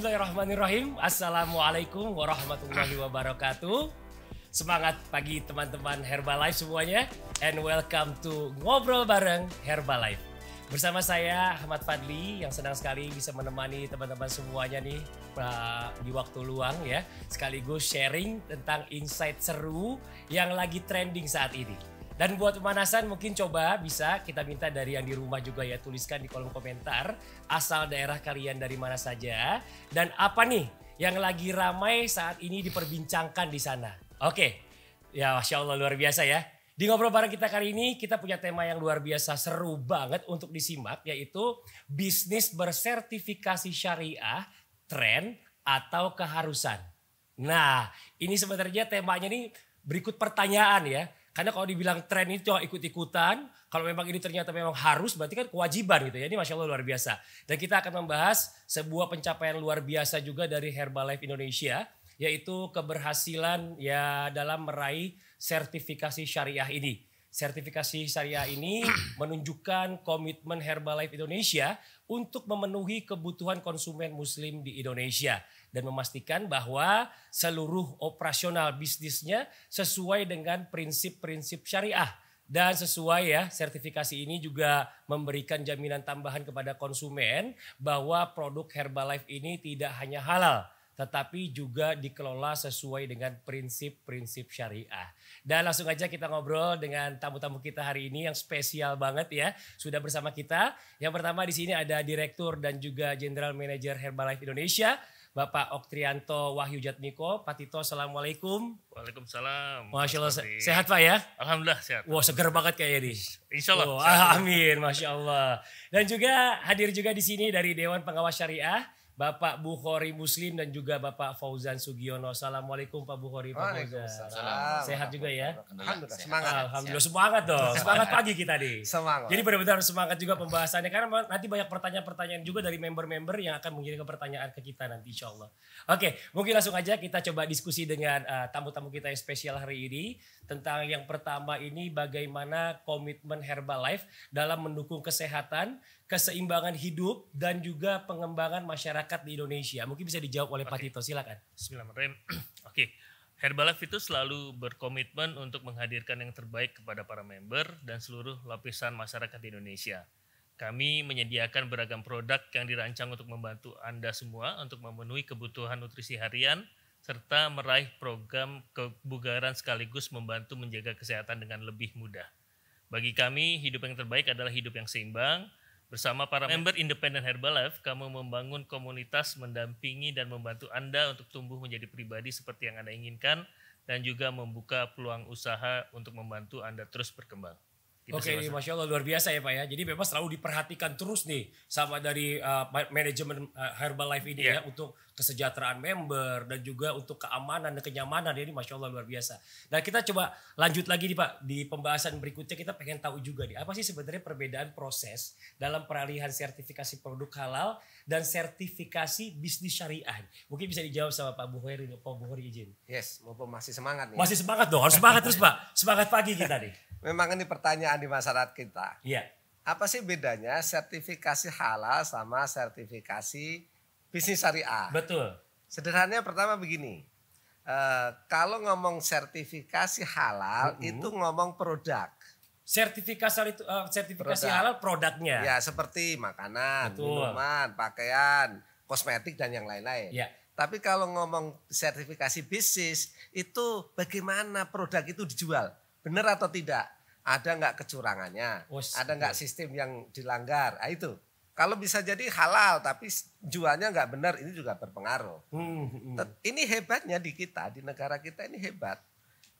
Bismillahirrahmanirrahim. Assalamualaikum warahmatullahi wabarakatuh. Semangat pagi teman-teman Herbalife semuanya. And welcome to Ngobrol Bareng Herbalife. Bersama saya Ahmad Fadli yang senang sekali bisa menemani teman-teman semuanya nih di waktu luang ya. Sekaligus sharing tentang insight seru yang lagi trending saat ini. Dan buat pemanasan mungkin coba bisa kita minta dari yang di rumah juga ya, tuliskan di kolom komentar asal daerah kalian dari mana saja dan apa nih yang lagi ramai saat ini diperbincangkan di sana. Oke, ya Masya Allah luar biasa ya. Di ngobrol bareng kita kali ini kita punya tema yang luar biasa seru banget untuk disimak, yaitu bisnis bersertifikasi syariah, tren atau keharusan. Nah ini sebenarnya temanya nih berikut pertanyaan ya. Karena kalau dibilang tren itu ikut-ikutan, kalau memang ini ternyata memang harus berarti kan kewajiban gitu ya. Ini Masya Allah luar biasa. Dan kita akan membahas sebuah pencapaian luar biasa juga dari Herbalife Indonesia, yaitu keberhasilan ya dalam meraih sertifikasi syariah ini. Sertifikasi syariah ini menunjukkan komitmen Herbalife Indonesia untuk memenuhi kebutuhan konsumen muslim di Indonesia dan memastikan bahwa seluruh operasional bisnisnya sesuai dengan prinsip-prinsip syariah. Dan sesuai ya, sertifikasi ini juga memberikan jaminan tambahan kepada konsumen bahwa produk Herbalife ini tidak hanya halal, tetapi juga dikelola sesuai dengan prinsip-prinsip syariah. Dan langsung aja kita ngobrol dengan tamu-tamu kita hari ini yang spesial banget ya. Sudah bersama kita. Yang pertama di sini ada Direktur dan juga General Manager Herbalife Indonesia, Bapak Oktrianto Wahyu Jatmiko. Pak Tito, Assalamualaikum. Waalaikumsalam. Masya Allah, sehat Pak ya? Alhamdulillah sehat. Wah seger banget kayaknya nih. Insya Allah. Oh, amin, Masya Allah. Dan juga hadir juga di sini dari Dewan Pengawas Syariah, Bapak Bukhori Muslim dan juga Bapak Fauzan Sugiono. Assalamualaikum Pak Bukhori, Pak Fauzan. Sehat juga ya? Alhamdulillah, semangat. Alhamdulillah, semangat dong. Semangat pagi kita nih. Semangat. Jadi benar-benar semangat juga pembahasannya. Karena nanti banyak pertanyaan-pertanyaan juga dari member-member yang akan mengirimkan pertanyaan ke kita nanti insya Allah. Oke, mungkin langsung aja kita coba diskusi dengan tamu-tamu kita yang spesial hari ini. Tentang yang pertama ini bagaimana komitmen Herbalife dalam mendukung kesehatan, keseimbangan hidup dan juga pengembangan masyarakat di Indonesia. Mungkin bisa dijawab oleh Pak Tito, silakan. Bismillahirrahmanirrahim. Oke, Herbalife itu selalu berkomitmen untuk menghadirkan yang terbaik kepada para member dan seluruh lapisan masyarakat di Indonesia. Kami menyediakan beragam produk yang dirancang untuk membantu Anda semua untuk memenuhi kebutuhan nutrisi harian serta meraih program kebugaran sekaligus membantu menjaga kesehatan dengan lebih mudah. Bagi kami, hidup yang terbaik adalah hidup yang seimbang. Bersama para member independen Herbalife, kamu membangun komunitas, mendampingi dan membantu Anda untuk tumbuh menjadi pribadi seperti yang Anda inginkan dan juga membuka peluang usaha untuk membantu Anda terus berkembang. Oke, Masya Allah luar biasa ya Pak ya. Jadi memang selalu diperhatikan terus nih sama dari manajemen Herbalife ini ya untuk kesejahteraan member dan juga untuk keamanan dan kenyamanan. Ini Masya Allah luar biasa. Nah kita coba lanjut lagi nih Pak. Di pembahasan berikutnya kita pengen tahu juga nih. Apa sih sebenarnya perbedaan proses dalam peralihan sertifikasi produk halal dan sertifikasi bisnis syariah? Mungkin bisa dijawab sama Pak Bukhori. Pak Bukhori izin. Yes, mumpung masih semangat nih. Masih semangat dong. Harus semangat terus Pak. Semangat pagi kita nih. Memang ini pertanyaan di masyarakat kita. Iya. Apa sih bedanya sertifikasi halal sama sertifikasi bisnis syariah? Betul. Sederhananya pertama begini. Kalau ngomong sertifikasi halal itu ngomong produk. Sertifikasi halal produknya. Ya seperti makanan, Betul. minuman, pakaian, kosmetik dan yang lain-lain. Ya. Tapi kalau ngomong sertifikasi bisnis itu bagaimana produk itu dijual. Benar atau tidak? Ada nggak kecurangannya? Ada nggak sistem yang dilanggar? Nah, itu. Kalau bisa jadi halal tapi jualnya nggak benar, ini juga berpengaruh. Ini hebatnya di kita, di negara kita ini hebat.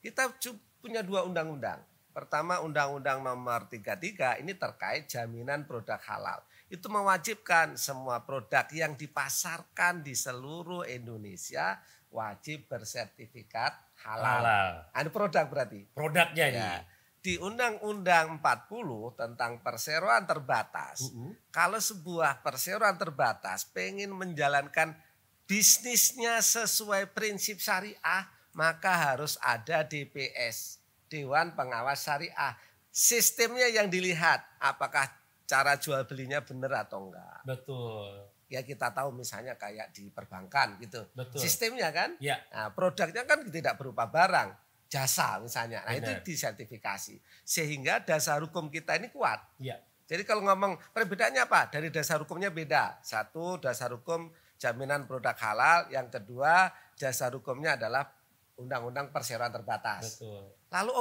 Kita punya dua undang-undang. Pertama Undang-Undang Nomor 33 ini terkait jaminan produk halal. Itu mewajibkan semua produk yang dipasarkan di seluruh Indonesia wajib bersertifikat halal. Ada produk berarti. Produknya ya. nih. Di Undang-Undang 40 tentang perseroan terbatas, kalau sebuah perseroan terbatas pengen menjalankan bisnisnya sesuai prinsip syariah, maka harus ada DPS, Dewan Pengawas Syariah. Sistemnya yang dilihat, apakah cara jual belinya benar atau enggak. Betul. Ya kita tahu misalnya kayak di perbankan gitu. Betul. Sistemnya kan. Ya. Nah, produknya kan tidak berupa barang, jasa misalnya. Nah, Benar. itu disertifikasi. Sehingga dasar hukum kita ini kuat. Ya. Jadi kalau ngomong perbedaannya apa? Dari dasar hukumnya beda. Satu, dasar hukum jaminan produk halal. Yang kedua, dasar hukumnya adalah Undang-Undang Perseroan Terbatas. Betul. Lalu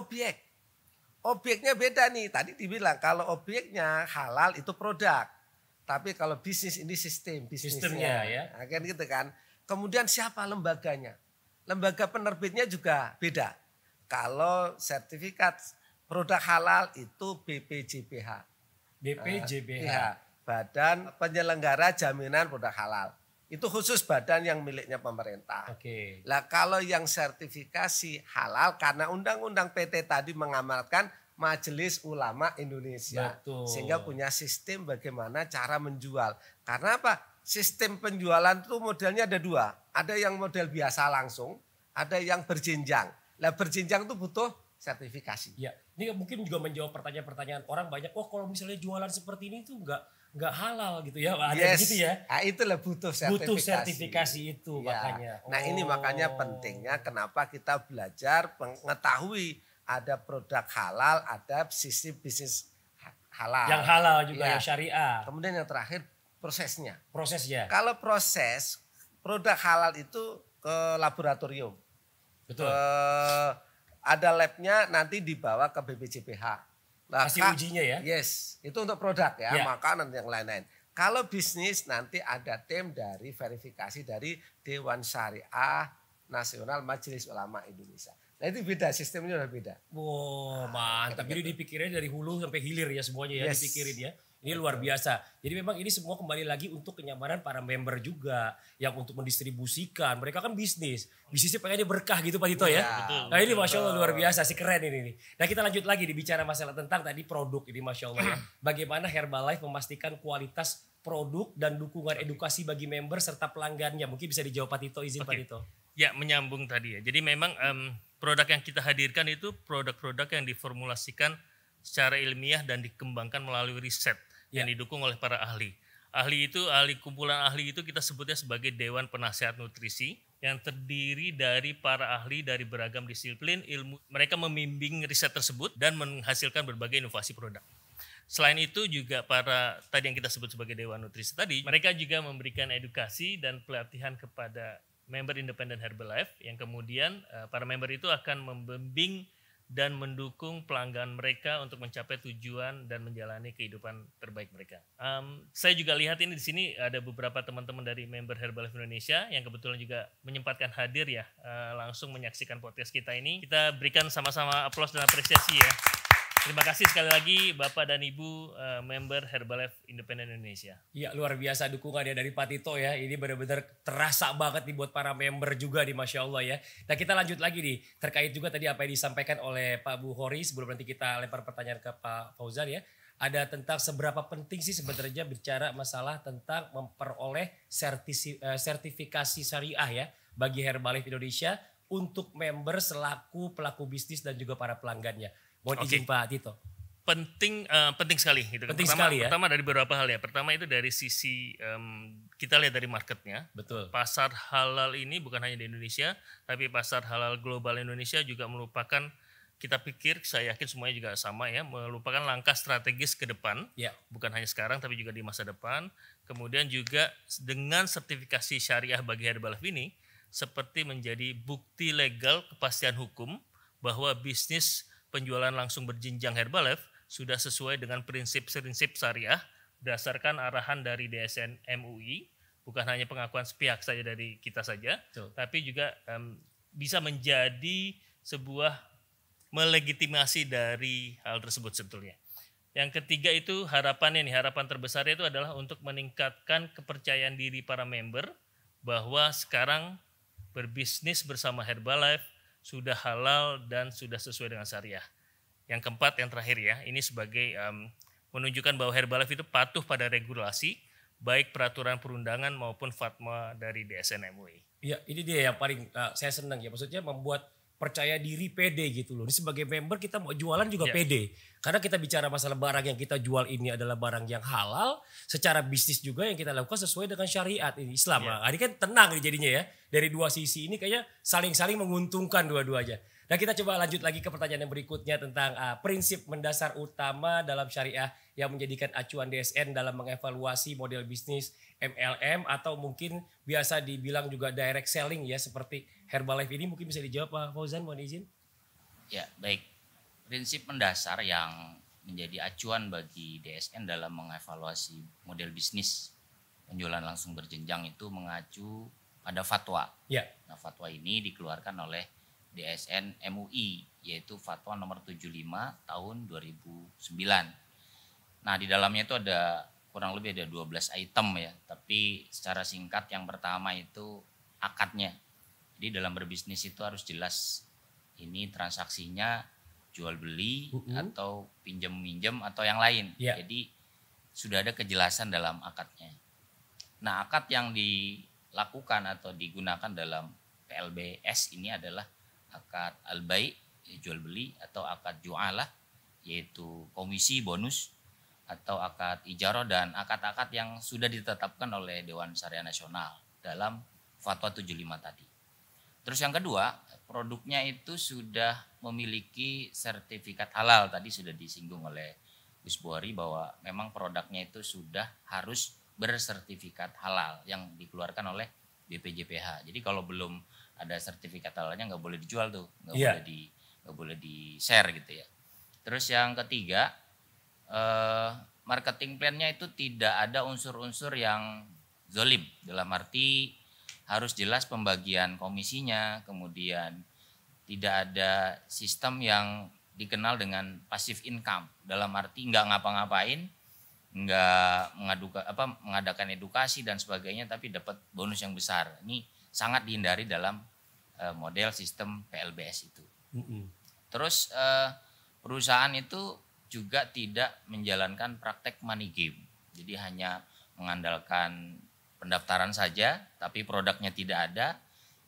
Objeknya beda nih. Tadi dibilang kalau objeknya halal itu produk. Tapi kalau bisnis ini bisnisnya ya. Nah, kan gitu kan. Kemudian siapa lembaganya? Lembaga penerbitnya juga beda. Kalau sertifikat produk halal itu BPJPH. Badan Penyelenggara Jaminan Produk Halal. Itu khusus badan yang miliknya pemerintah. Oke. Lah kalau yang sertifikasi halal karena undang-undang PT tadi mengamalkan Majelis Ulama Indonesia. Betul. Sehingga punya sistem bagaimana cara menjual. Karena apa? Sistem penjualan itu modelnya ada dua. Ada yang model biasa langsung, ada yang berjenjang. Lah berjenjang itu butuh sertifikasi. Ya, ini mungkin juga menjawab pertanyaan-pertanyaan orang banyak. Oh, kalau misalnya jualan seperti ini tuh nggak halal gitu ya, Pak. Ada begitu ya. Nah, itulah butuh sertifikasi. Butuh sertifikasi itu ya. makanya. Nah, ini makanya pentingnya kenapa kita belajar mengetahui ada produk halal, ada sistem bisnis halal. Yang halal juga, yang syariah. Kemudian yang terakhir prosesnya. Prosesnya. Kalau proses produk halal itu ke laboratorium. Betul. Ada labnya nanti dibawa ke BPJPH. Nah, hasil ujinya ya? Yes, itu untuk produk ya, makanan yang lain-lain. Kalau bisnis nanti ada tim dari verifikasi dari Dewan Syariah Nasional Majelis Ulama Indonesia. Nah itu beda, sistemnya udah beda. Wow, mantap. Jadi dipikirnya dari hulu sampai hilir ya semuanya ya, dipikirin ya. Ini luar biasa. Jadi memang ini semua kembali lagi untuk kenyamanan para member juga. Yang untuk mendistribusikan. Mereka kan bisnisnya pengennya berkah gitu Pak Tito ya. Betul, nah ini Masya Allah luar biasa sih, keren ini. Nah kita lanjut lagi bicara masalah tentang tadi produk ini Masya Allah ya. Bagaimana Herbalife memastikan kualitas produk dan dukungan edukasi bagi member serta pelanggannya. Mungkin bisa dijawab Pak Tito, izin Pak Tito. Ya menyambung tadi ya. Jadi memang produk yang kita hadirkan itu produk-produk yang diformulasikan secara ilmiah dan dikembangkan melalui riset yang didukung oleh para ahli. Kumpulan ahli itu kita sebutnya sebagai Dewan Penasehat Nutrisi yang terdiri dari para ahli dari beragam disiplin ilmu. Mereka membimbing riset tersebut dan menghasilkan berbagai inovasi produk. Selain itu juga tadi yang kita sebut sebagai Dewan Nutrisi tadi, mereka juga memberikan edukasi dan pelatihan kepada member independen Herbalife yang kemudian para member itu akan membimbing dan mendukung pelanggan mereka untuk mencapai tujuan dan menjalani kehidupan terbaik mereka. Saya juga lihat ini di sini ada beberapa teman-teman dari member Herbalife Indonesia yang kebetulan juga menyempatkan hadir ya, langsung menyaksikan podcast kita ini. Kita berikan sama-sama aplaus dan apresiasi ya. Terima kasih sekali lagi Bapak dan Ibu member Herbalife Independen Indonesia. Iya luar biasa dukungannya dari Pak Tito ya. Ini benar-benar terasa banget nih buat para member juga nih Masya Allah ya. Nah kita lanjut lagi nih. Terkait juga tadi apa yang disampaikan oleh Pak Bukhori. Sebelum nanti kita lempar pertanyaan ke Pak Fauzan ya. Ada tentang seberapa penting sih sebenarnya bicara masalah tentang memperoleh sertifikasi syariah ya. Bagi Herbalife Indonesia untuk member selaku pelaku bisnis dan juga para pelanggannya. Mohon izin Pak Tito. Penting sekali gitu. Pertama dari beberapa hal ya. Pertama itu dari sisi kita lihat dari marketnya. Betul. Pasar halal ini bukan hanya di Indonesia, tapi pasar halal global Indonesia juga merupakan, kita pikir, saya yakin semuanya juga sama ya, merupakan langkah strategis ke depan. Ya. Bukan hanya sekarang tapi juga di masa depan. Kemudian juga dengan sertifikasi syariah bagi Herbalife ini seperti menjadi bukti legal kepastian hukum bahwa bisnis penjualan langsung berjenjang Herbalife sudah sesuai dengan prinsip-prinsip syariah berdasarkan arahan dari DSN MUI, bukan hanya pengakuan sepihak saja dari kita saja, tapi juga bisa menjadi sebuah melegitimasi dari hal tersebut sebetulnya. Yang ketiga itu harapan terbesarnya itu adalah untuk meningkatkan kepercayaan diri para member bahwa sekarang berbisnis bersama Herbalife sudah halal dan sudah sesuai dengan syariah. Yang keempat, yang terakhir ya, ini sebagai menunjukkan bahwa Herbalife itu patuh pada regulasi, baik peraturan perundangan maupun fatwa dari DSN MUI. Iya, ini dia yang paling saya senang ya, maksudnya membuat percaya diri, pede gitu loh. Ini sebagai member kita mau jualan juga Ya. pede. Karena kita bicara masalah barang yang kita jual ini adalah barang yang halal. Secara bisnis juga yang kita lakukan sesuai dengan syariat ini Islam. Ya. Nah, ini kan tenang nih jadinya ya. Dari dua sisi ini kayaknya saling-saling menguntungkan dua-duanya. Nah kita coba lanjut lagi ke pertanyaan yang berikutnya tentang prinsip mendasar utama dalam syariah yang menjadikan acuan DSN dalam mengevaluasi model bisnis MLM atau mungkin biasa dibilang juga direct selling ya seperti Herbalife ini. Mungkin bisa dijawab Pak Fauzan, mohon izin. Ya, baik. Prinsip mendasar yang menjadi acuan bagi DSN dalam mengevaluasi model bisnis penjualan langsung berjenjang itu mengacu pada fatwa. Ya. Nah, fatwa ini dikeluarkan oleh DSN MUI, yaitu fatwa nomor 75 tahun 2009. Nah, di dalamnya itu ada kurang lebih ada 12 item ya, tapi secara singkat yang pertama itu akadnya. Jadi dalam berbisnis itu harus jelas ini transaksinya jual beli atau pinjam minjem atau yang lain. Ya. Jadi sudah ada kejelasan dalam akadnya. Nah, akad yang dilakukan atau digunakan dalam PLBS ini adalah akad al-bai, jual beli, atau akad ju'alah, yaitu komisi bonus, atau akad ijarah, dan akad-akad yang sudah ditetapkan oleh Dewan Syariah Nasional dalam Fatwa 75 tadi. Terus yang kedua, produknya itu sudah memiliki sertifikat halal. Tadi sudah disinggung oleh Gus Buhari bahwa memang produknya itu sudah harus bersertifikat halal yang dikeluarkan oleh BPJPH. Jadi kalau belum ada sertifikat halalnya nggak boleh dijual tuh, nggak boleh di share gitu ya. Terus yang ketiga, marketing plan-nya itu tidak ada unsur-unsur yang zolim, dalam arti harus jelas pembagian komisinya, kemudian tidak ada sistem yang dikenal dengan passive income, dalam arti nggak ngapa-ngapain, nggak mengadakan edukasi dan sebagainya, tapi dapat bonus yang besar. Ini sangat dihindari dalam model sistem PLBS itu. Terus perusahaan itu juga tidak menjalankan praktek money game. Jadi hanya mengandalkan pendaftaran saja, tapi produknya tidak ada.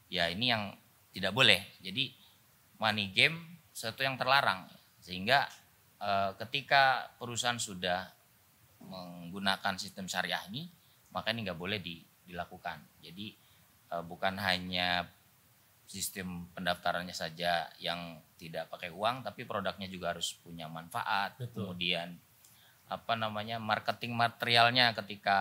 Ya ini yang tidak boleh. Jadi money game sesuatu yang terlarang. Sehingga ketika perusahaan sudah menggunakan sistem syariah ini, maka ini nggak boleh dilakukan. Jadi bukan hanya sistem pendaftarannya saja yang tidak pakai uang, tapi produknya juga harus punya manfaat. Betul. Kemudian marketing materialnya ketika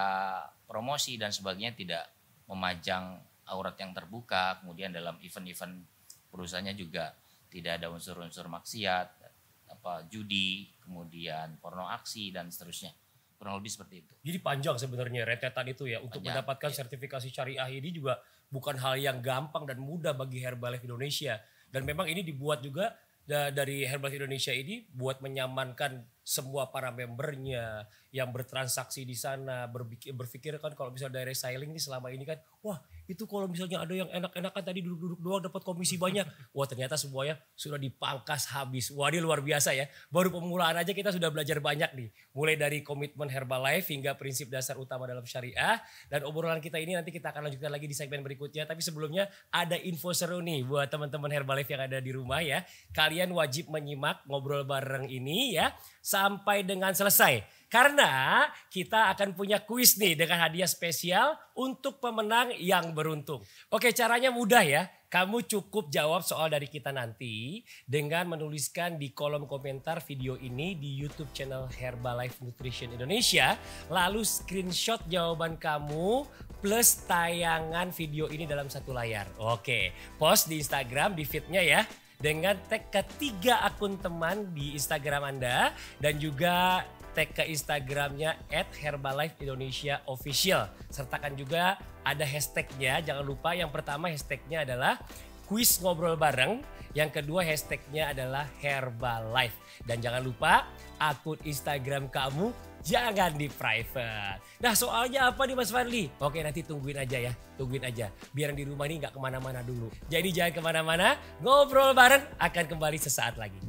promosi dan sebagainya tidak memajang aurat yang terbuka. Kemudian dalam event-event perusahaannya juga tidak ada unsur-unsur maksiat, judi, kemudian porno aksi dan seterusnya. Kurang lebih seperti itu. Jadi panjang sebenarnya rentetan itu ya. Untuk mendapatkan sertifikasi syariah ini juga bukan hal yang gampang dan mudah bagi Herbalife Indonesia. Dan memang ini dibuat juga dari Herbalife Indonesia ini buat menyamankan semua para membernya yang bertransaksi di sana, berpikir kan kalau misalnya direct selling ini selama ini kan, wah itu kalau misalnya ada yang enak-enakan tadi duduk-duduk doang dapat komisi banyak. Wah ternyata semuanya sudah dipangkas habis. Wah ini luar biasa ya. Baru pemulaan aja kita sudah belajar banyak nih. Mulai dari komitmen Herbalife hingga prinsip dasar utama dalam syariah. Dan obrolan kita ini nanti kita akan lanjutkan lagi di segmen berikutnya. Tapi sebelumnya ada info seru nih buat teman-teman Herbalife yang ada di rumah ya. Kalian wajib menyimak ngobrol bareng ini ya sampai dengan selesai. Karena kita akan punya kuis nih dengan hadiah spesial untuk pemenang yang beruntung. Oke, caranya mudah ya. Kamu cukup jawab soal dari kita nanti dengan menuliskan di kolom komentar video ini di YouTube channel Herbalife Nutrition Indonesia. Lalu screenshot jawaban kamu plus tayangan video ini dalam satu layar. Oke, post di Instagram, di feed-nya ya. Dengan tag ketiga akun teman di Instagram Anda dan juga tag ke Instagramnya @herbalifeindonesia_official. Sertakan juga ada hashtagnya, jangan lupa yang pertama hashtagnya adalah kuis ngobrol bareng. Yang kedua hashtagnya adalah Herbalife. Dan jangan lupa akun Instagram kamu jangan di private. Nah soalnya apa nih Mas Fadli? Oke nanti tungguin aja ya, tungguin aja. Biar yang di rumah ini gak kemana-mana dulu. Jadi jangan kemana-mana, ngobrol bareng akan kembali sesaat lagi.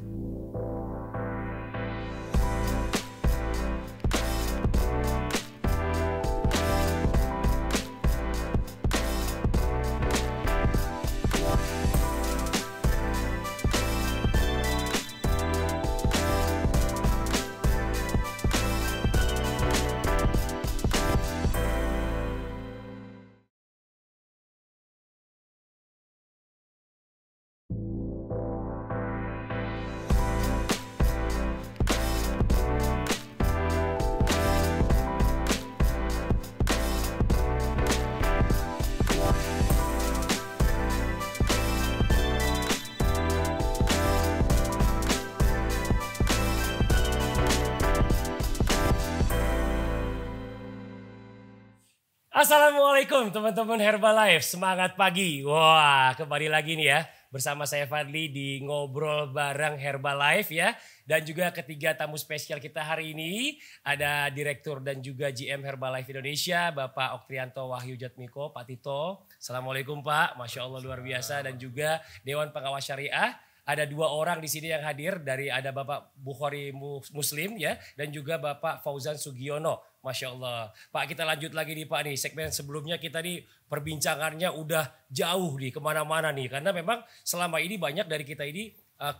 Assalamualaikum teman-teman Herbalife, semangat pagi. Wah, kembali lagi nih ya bersama saya Fadli di Ngobrol Bareng Herbalife ya. Dan juga ketiga tamu spesial kita hari ini ada Direktur dan juga GM Herbalife Indonesia, Bapak Oktrianto Wahyu Jatmiko, Pak Tito. Assalamualaikum Pak, Masya Allah luar biasa. Dan juga Dewan Pengawas Syariah. Ada 2 orang di sini yang hadir, ada Bapak Bukhari Muslim ya, dan juga Bapak Fauzan Sugiono. Masya Allah. Pak, kita lanjut lagi nih Pak nih. Segmen sebelumnya kita nih perbincangannya udah jauh nih kemana-mana nih. Karena memang selama ini banyak dari kita ini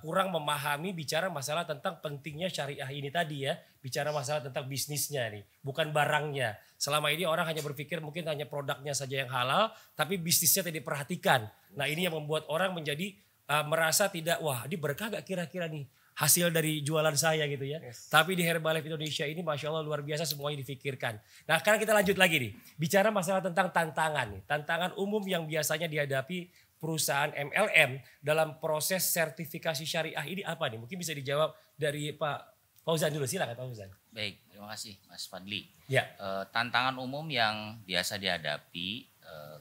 kurang memahami bicara masalah tentang pentingnya syariah ini tadi ya. Bicara masalah tentang bisnisnya nih, bukan barangnya. Selama ini orang hanya berpikir mungkin hanya produknya saja yang halal, tapi bisnisnya tidak diperhatikan. Nah ini yang membuat orang menjadi merasa tidak, wah ini berkah gak kira-kira nih hasil dari jualan saya gitu ya. Yes. Tapi di Herbalife Indonesia ini Masya Allah luar biasa semuanya difikirkan. Nah sekarang kita lanjut lagi nih. Bicara masalah tentang tantangan nih. Tantangan umum yang biasanya dihadapi perusahaan MLM dalam proses sertifikasi syariah ini apa nih? Mungkin bisa dijawab dari Pak Fauzan dulu, silakan Pak Fauzan. Baik, terima kasih Mas Fadli. Ya. Tantangan umum yang biasa dihadapi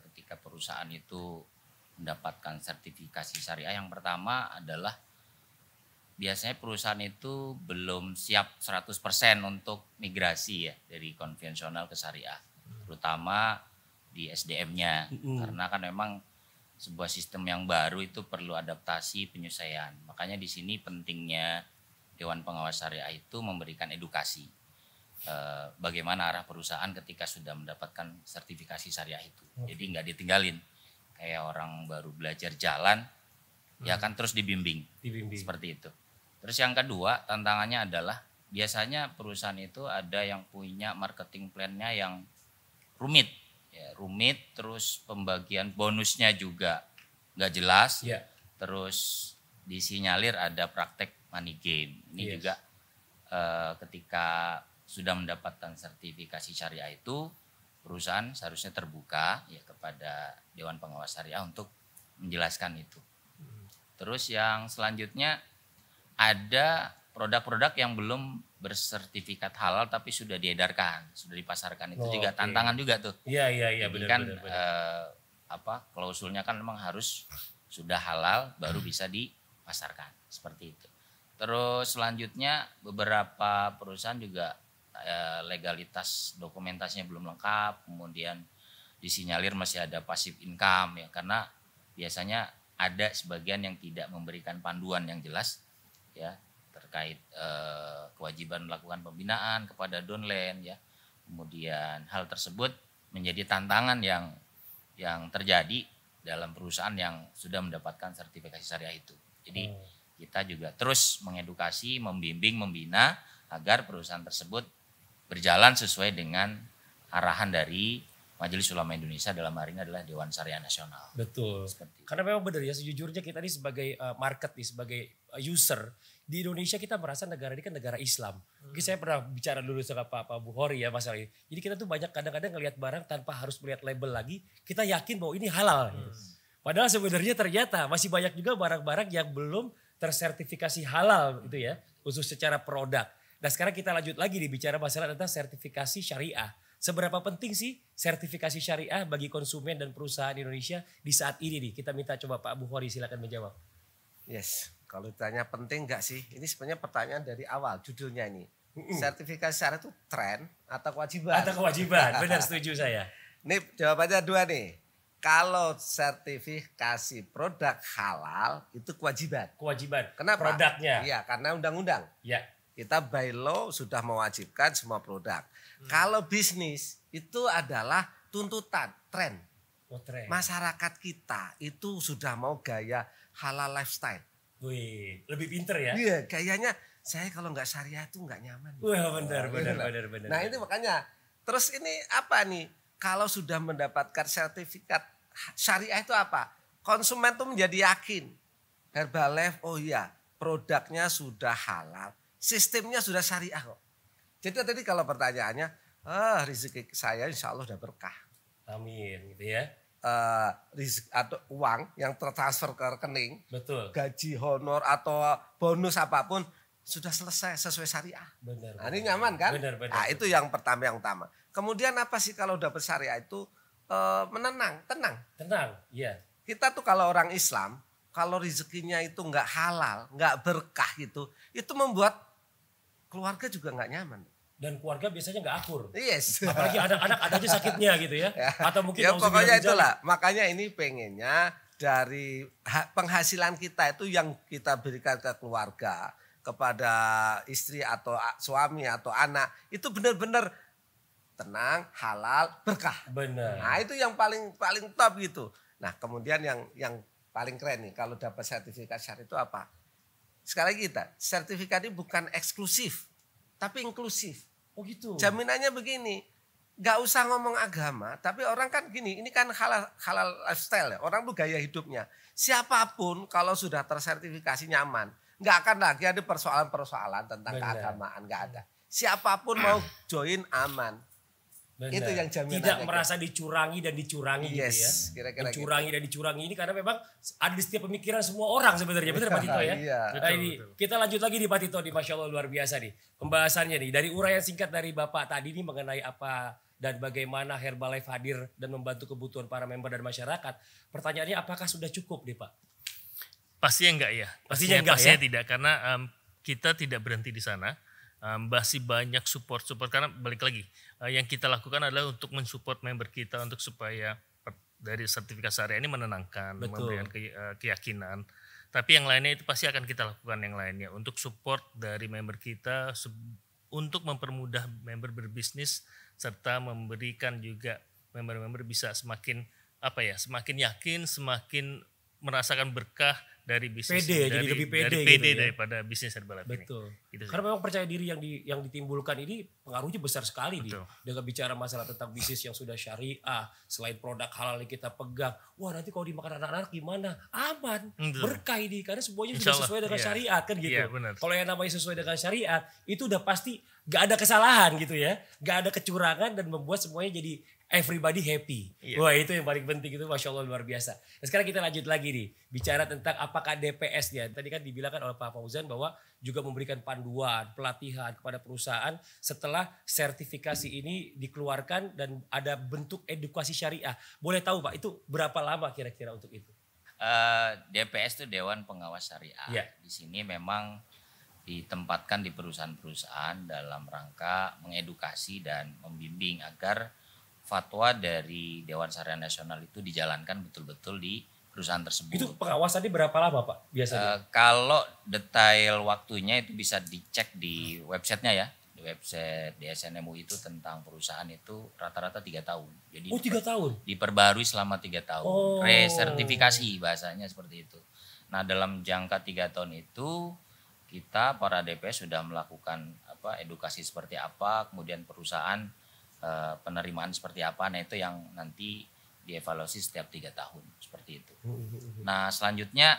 ketika perusahaan itu mendapatkan sertifikasi syariah yang pertama adalah biasanya perusahaan itu belum siap 100% untuk migrasi ya dari konvensional ke syariah. Terutama di SDM-nya. Karena kan memang sebuah sistem yang baru itu perlu adaptasi, penyesuaian. Makanya di sini pentingnya Dewan Pengawas Syariah itu memberikan edukasi. Bagaimana arah perusahaan ketika sudah mendapatkan sertifikasi syariah itu. Jadi nggak ditinggalin. Kayak orang baru belajar jalan, ya kan terus dibimbing. Seperti itu. Terus yang kedua tantangannya adalah biasanya perusahaan itu ada yang punya marketing plan-nya yang rumit. Ya, rumit, terus pembagian bonusnya juga nggak jelas. Yeah. Terus disinyalir ada praktek money game. Ini juga ketika sudah mendapatkan sertifikasi syariah itu, perusahaan seharusnya terbuka ya kepada Dewan Pengawas Syariah untuk menjelaskan itu. Terus yang selanjutnya ada produk-produk yang belum bersertifikat halal tapi sudah diedarkan, sudah dipasarkan. Itu juga tantangan juga tuh. Iya benar. Klausulnya kan memang harus sudah halal baru bisa dipasarkan seperti itu. Terus selanjutnya beberapa perusahaan juga legalitas dokumentasinya belum lengkap, kemudian disinyalir masih ada passive income ya, karena biasanya ada sebagian yang tidak memberikan panduan yang jelas ya terkait kewajiban melakukan pembinaan kepada downline ya. Kemudian hal tersebut menjadi tantangan yang terjadi dalam perusahaan yang sudah mendapatkan sertifikasi syariah itu. Jadi kita juga terus mengedukasi, membimbing, membina agar perusahaan tersebut berjalan sesuai dengan arahan dari Majelis Ulama Indonesia, dalam hari ini adalah Dewan Syariah Nasional. Betul. Karena memang benar ya, sejujurnya kita ini sebagai market nih, sebagai user di Indonesia kita merasa negara ini kan negara Islam. Mungkin saya pernah bicara dulu sama Pak Bukhari ya masalah ini. Jadi kita tuh banyak kadang-kadang ngelihat barang tanpa harus melihat label lagi, kita yakin bahwa ini halal. Padahal sebenarnya ternyata masih banyak juga barang-barang yang belum tersertifikasi halal itu ya, khusus secara produk. Nah sekarang kita lanjut lagi nih bicara masalah tentang sertifikasi syariah. Seberapa penting sih sertifikasi syariah bagi konsumen dan perusahaan Indonesia di saat ini nih? Kita minta coba Pak Bukhari silakan menjawab. Yes, kalau ditanya penting enggak sih? Ini sebenarnya pertanyaan dari awal judulnya ini. Sertifikasi syariah itu tren atau kewajiban? Atau kewajiban, benar setuju saya. Ini jawabannya 2 nih. Kalau sertifikasi produk halal itu kewajiban. Kewajiban. Kenapa? Produknya. Iya, karena undang-undang. Ya. Kita by law sudah mewajibkan semua produk. Kalau bisnis itu adalah tuntutan, tren. Tren. Masyarakat kita itu sudah mau gaya halal lifestyle. Wih, lebih pinter ya? Iya, gayanya saya kalau nggak syariah itu nggak nyaman. Wah, benar. Nah ini makanya, terus ini apa nih? Kalau sudah mendapatkan sertifikat syariah itu apa? Konsumen tuh menjadi yakin. Herbalife, oh iya, produknya sudah halal. Sistemnya sudah syariah kok. Jadi tadi kalau pertanyaannya, rezeki saya insya Allah udah berkah. Amin gitu ya. Rezeki atau uang yang tertransfer ke rekening. Betul. Gaji, honor atau bonus apapun sudah selesai sesuai syariah. Benar. Nah, ini nyaman kan? Benar. Nah, itu yang pertama yang utama. Kemudian apa sih kalau dapat syariah itu tenang. Iya. Kita tuh kalau orang Islam, kalau rezekinya itu nggak halal, nggak berkah itu membuat keluarga juga nggak nyaman. Dan keluarga biasanya nggak akur. Yes. Apalagi anak ada aja sakitnya gitu ya. Atau mungkin ya pokoknya itulah. Makanya ini pengennya dari penghasilan kita itu yang kita berikan ke keluarga, kepada istri atau suami atau anak, itu benar-benar tenang, halal, berkah. Benar. Nah itu yang paling top gitu. Nah kemudian yang paling keren nih kalau dapat sertifikat syariah itu apa? Sekali lagi sertifikat ini bukan eksklusif, tapi inklusif. Oh gitu. Jaminannya begini, nggak usah ngomong agama, tapi orang kan gini, ini kan halal lifestyle ya, orang tuh gaya hidupnya. Siapapun kalau sudah tersertifikasi nyaman, nggak akan lagi ada persoalan-persoalan tentang keagamaan, nggak ada. Siapapun mau join aman. Benar. Itu yang jaminannya. Tidak merasa dicurangi dan dicurangi gitu ya. Kira-kira dicurangi dan dicurangi ini karena memang ada di setiap pemikiran semua orang sebenarnya. Benar Pak Tito ya? Iya. Nah, betul. Kita lanjut lagi di Pak Tito, di Masya Allah luar biasa nih. Pembahasannya nih. Dari uraian singkat dari Bapak tadi nih mengenai apa dan bagaimana Herbalife hadir dan membantu kebutuhan para member dan masyarakat. Pertanyaannya apakah sudah cukup nih Pak? Pastinya enggak ya. Pastinya tidak karena kita tidak berhenti di sana. Masih banyak support karena balik lagi yang kita lakukan adalah untuk mensupport member kita untuk supaya dari sertifikat syariah ini menenangkan, memberikan keyakinan. Tapi yang lainnya itu pasti akan kita lakukan yang lainnya untuk support dari member kita untuk mempermudah member berbisnis serta memberikan juga member-member bisa semakin yakin, semakin merasakan berkah dari bisnis, jadi lebih pede gitu ya, daripada bisnis Herbalife ini. Betul. Gitu karena memang percaya diri yang ditimbulkan ini pengaruhnya besar sekali nih. Dengan bicara masalah tentang bisnis yang sudah syariah, selain produk halal yang kita pegang, wah nanti kalau dimakan anak-anak gimana? Aman, berkah ini karena semuanya sudah sesuai dengan syariat kan gitu. Kalau yang namanya sesuai dengan syariat itu udah pasti gak ada kesalahan gitu ya, gak ada kecurangan dan membuat semuanya jadi everybody happy. Wah itu yang paling penting itu, Masya Allah luar biasa. Nah, sekarang kita lanjut lagi nih. Bicara tentang apakah DPS-nya. Tadi kan dibilangkan oleh Pak Fauzan bahwa juga memberikan panduan, pelatihan kepada perusahaan setelah sertifikasi ini dikeluarkan dan ada bentuk edukasi syariah. Boleh tahu Pak itu berapa lama kira-kira untuk itu? DPS itu Dewan Pengawas Syariah. Di sini memang ditempatkan di perusahaan-perusahaan dalam rangka mengedukasi dan membimbing agar fatwa dari Dewan Syariah Nasional itu dijalankan betul-betul di perusahaan tersebut. Itu pengawasannya berapa lama Pak biasanya? Kalau detail waktunya itu bisa dicek di websitenya ya. Di website DSN MUI itu tentang perusahaan itu rata-rata 3 tahun. Jadi 3 tahun? Diperbarui selama 3 tahun. Resertifikasi bahasanya seperti itu. Nah dalam jangka 3 tahun itu kita para DPS sudah melakukan edukasi seperti apa, kemudian perusahaan penerimaan seperti apa, nah itu yang nanti dievaluasi setiap 3 tahun seperti itu. Nah selanjutnya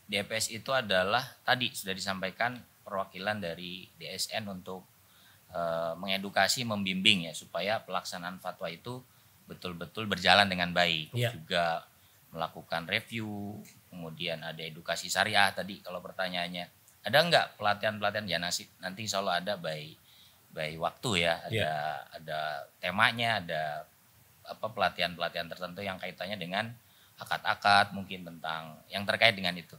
DPS itu adalah tadi sudah disampaikan perwakilan dari DSN untuk mengedukasi, membimbing ya supaya pelaksanaan fatwa itu betul-betul berjalan dengan baik. Juga melakukan review, kemudian ada edukasi syariah tadi kalau pertanyaannya ada enggak pelatihan-pelatihan ya nanti insya Allah ada by waktu ya, ada temanya, ada pelatihan-pelatihan tertentu yang kaitannya dengan akad-akad mungkin tentang yang terkait dengan itu.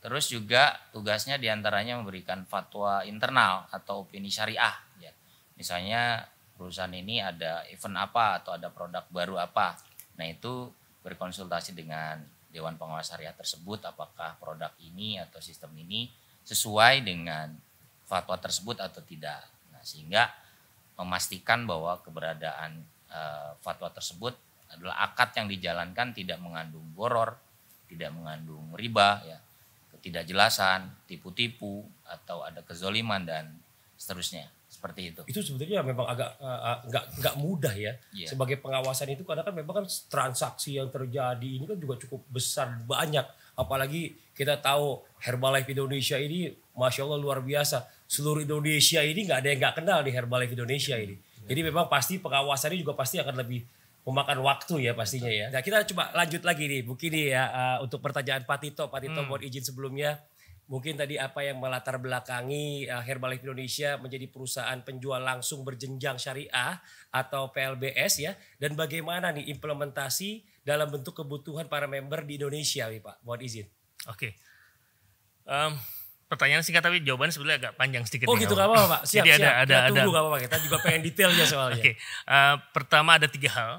Terus juga tugasnya diantaranya memberikan fatwa internal atau opini syariah ya. Misalnya perusahaan ini ada event apa atau ada produk baru apa. Nah itu berkonsultasi dengan Dewan Pengawas Syariah tersebut apakah produk ini atau sistem ini sesuai dengan fatwa tersebut atau tidak. Sehingga memastikan bahwa keberadaan fatwa tersebut adalah akad yang dijalankan tidak mengandung boror, tidak mengandung riba, ya, ketidakjelasan, tipu-tipu atau ada kezoliman dan seterusnya seperti itu. Itu sebetulnya memang agak nggak mudah ya sebagai pengawasan itu karena kan memang kan transaksi yang terjadi ini kan juga cukup besar banyak. Apalagi kita tahu Herbalife Indonesia ini Masya Allah luar biasa. Seluruh Indonesia ini nggak ada yang nggak kenal di Herbalife Indonesia ini. Jadi memang pasti pengawasannya juga pasti akan lebih memakan waktu ya pastinya ya. Nah kita coba lanjut lagi nih. Mungkin nih ya untuk pertanyaan Pak Tito mohon izin sebelumnya. mungkin tadi apa yang melatar belakangi Herbalife Indonesia menjadi perusahaan penjual langsung berjenjang syariah atau PLBS ya, dan bagaimana nih implementasi dalam bentuk kebutuhan para member di Indonesia nih Pak, mohon izin. Oke. Pertanyaan singkat tapi jawabannya sebenarnya agak panjang sedikit. Oh gitu, gak apa-apa Pak, siap. Jadi ada tunggu gak apa-apa, kita juga pengen detailnya soalnya. Oke. Pertama ada 3 hal.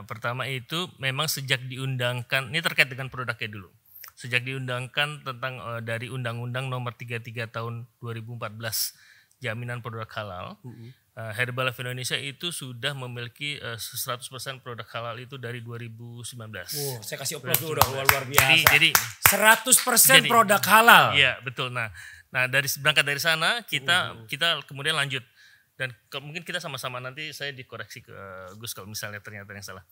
Pertama itu memang sejak diundangkan, ini terkait dengan produknya dulu. Sejak diundangkan tentang dari Undang-Undang Nomor 33 Tahun 2014 Jaminan Produk Halal, Herbalife Indonesia itu sudah memiliki 100% produk halal itu dari 2019. Saya kasih upload dulu dong, luar biasa. Jadi 100% produk halal. Iya betul. Nah berangkat dari sana kita kemudian lanjut, dan mungkin kita sama-sama nanti saya dikoreksi ke Gus kalau misalnya ternyata yang salah.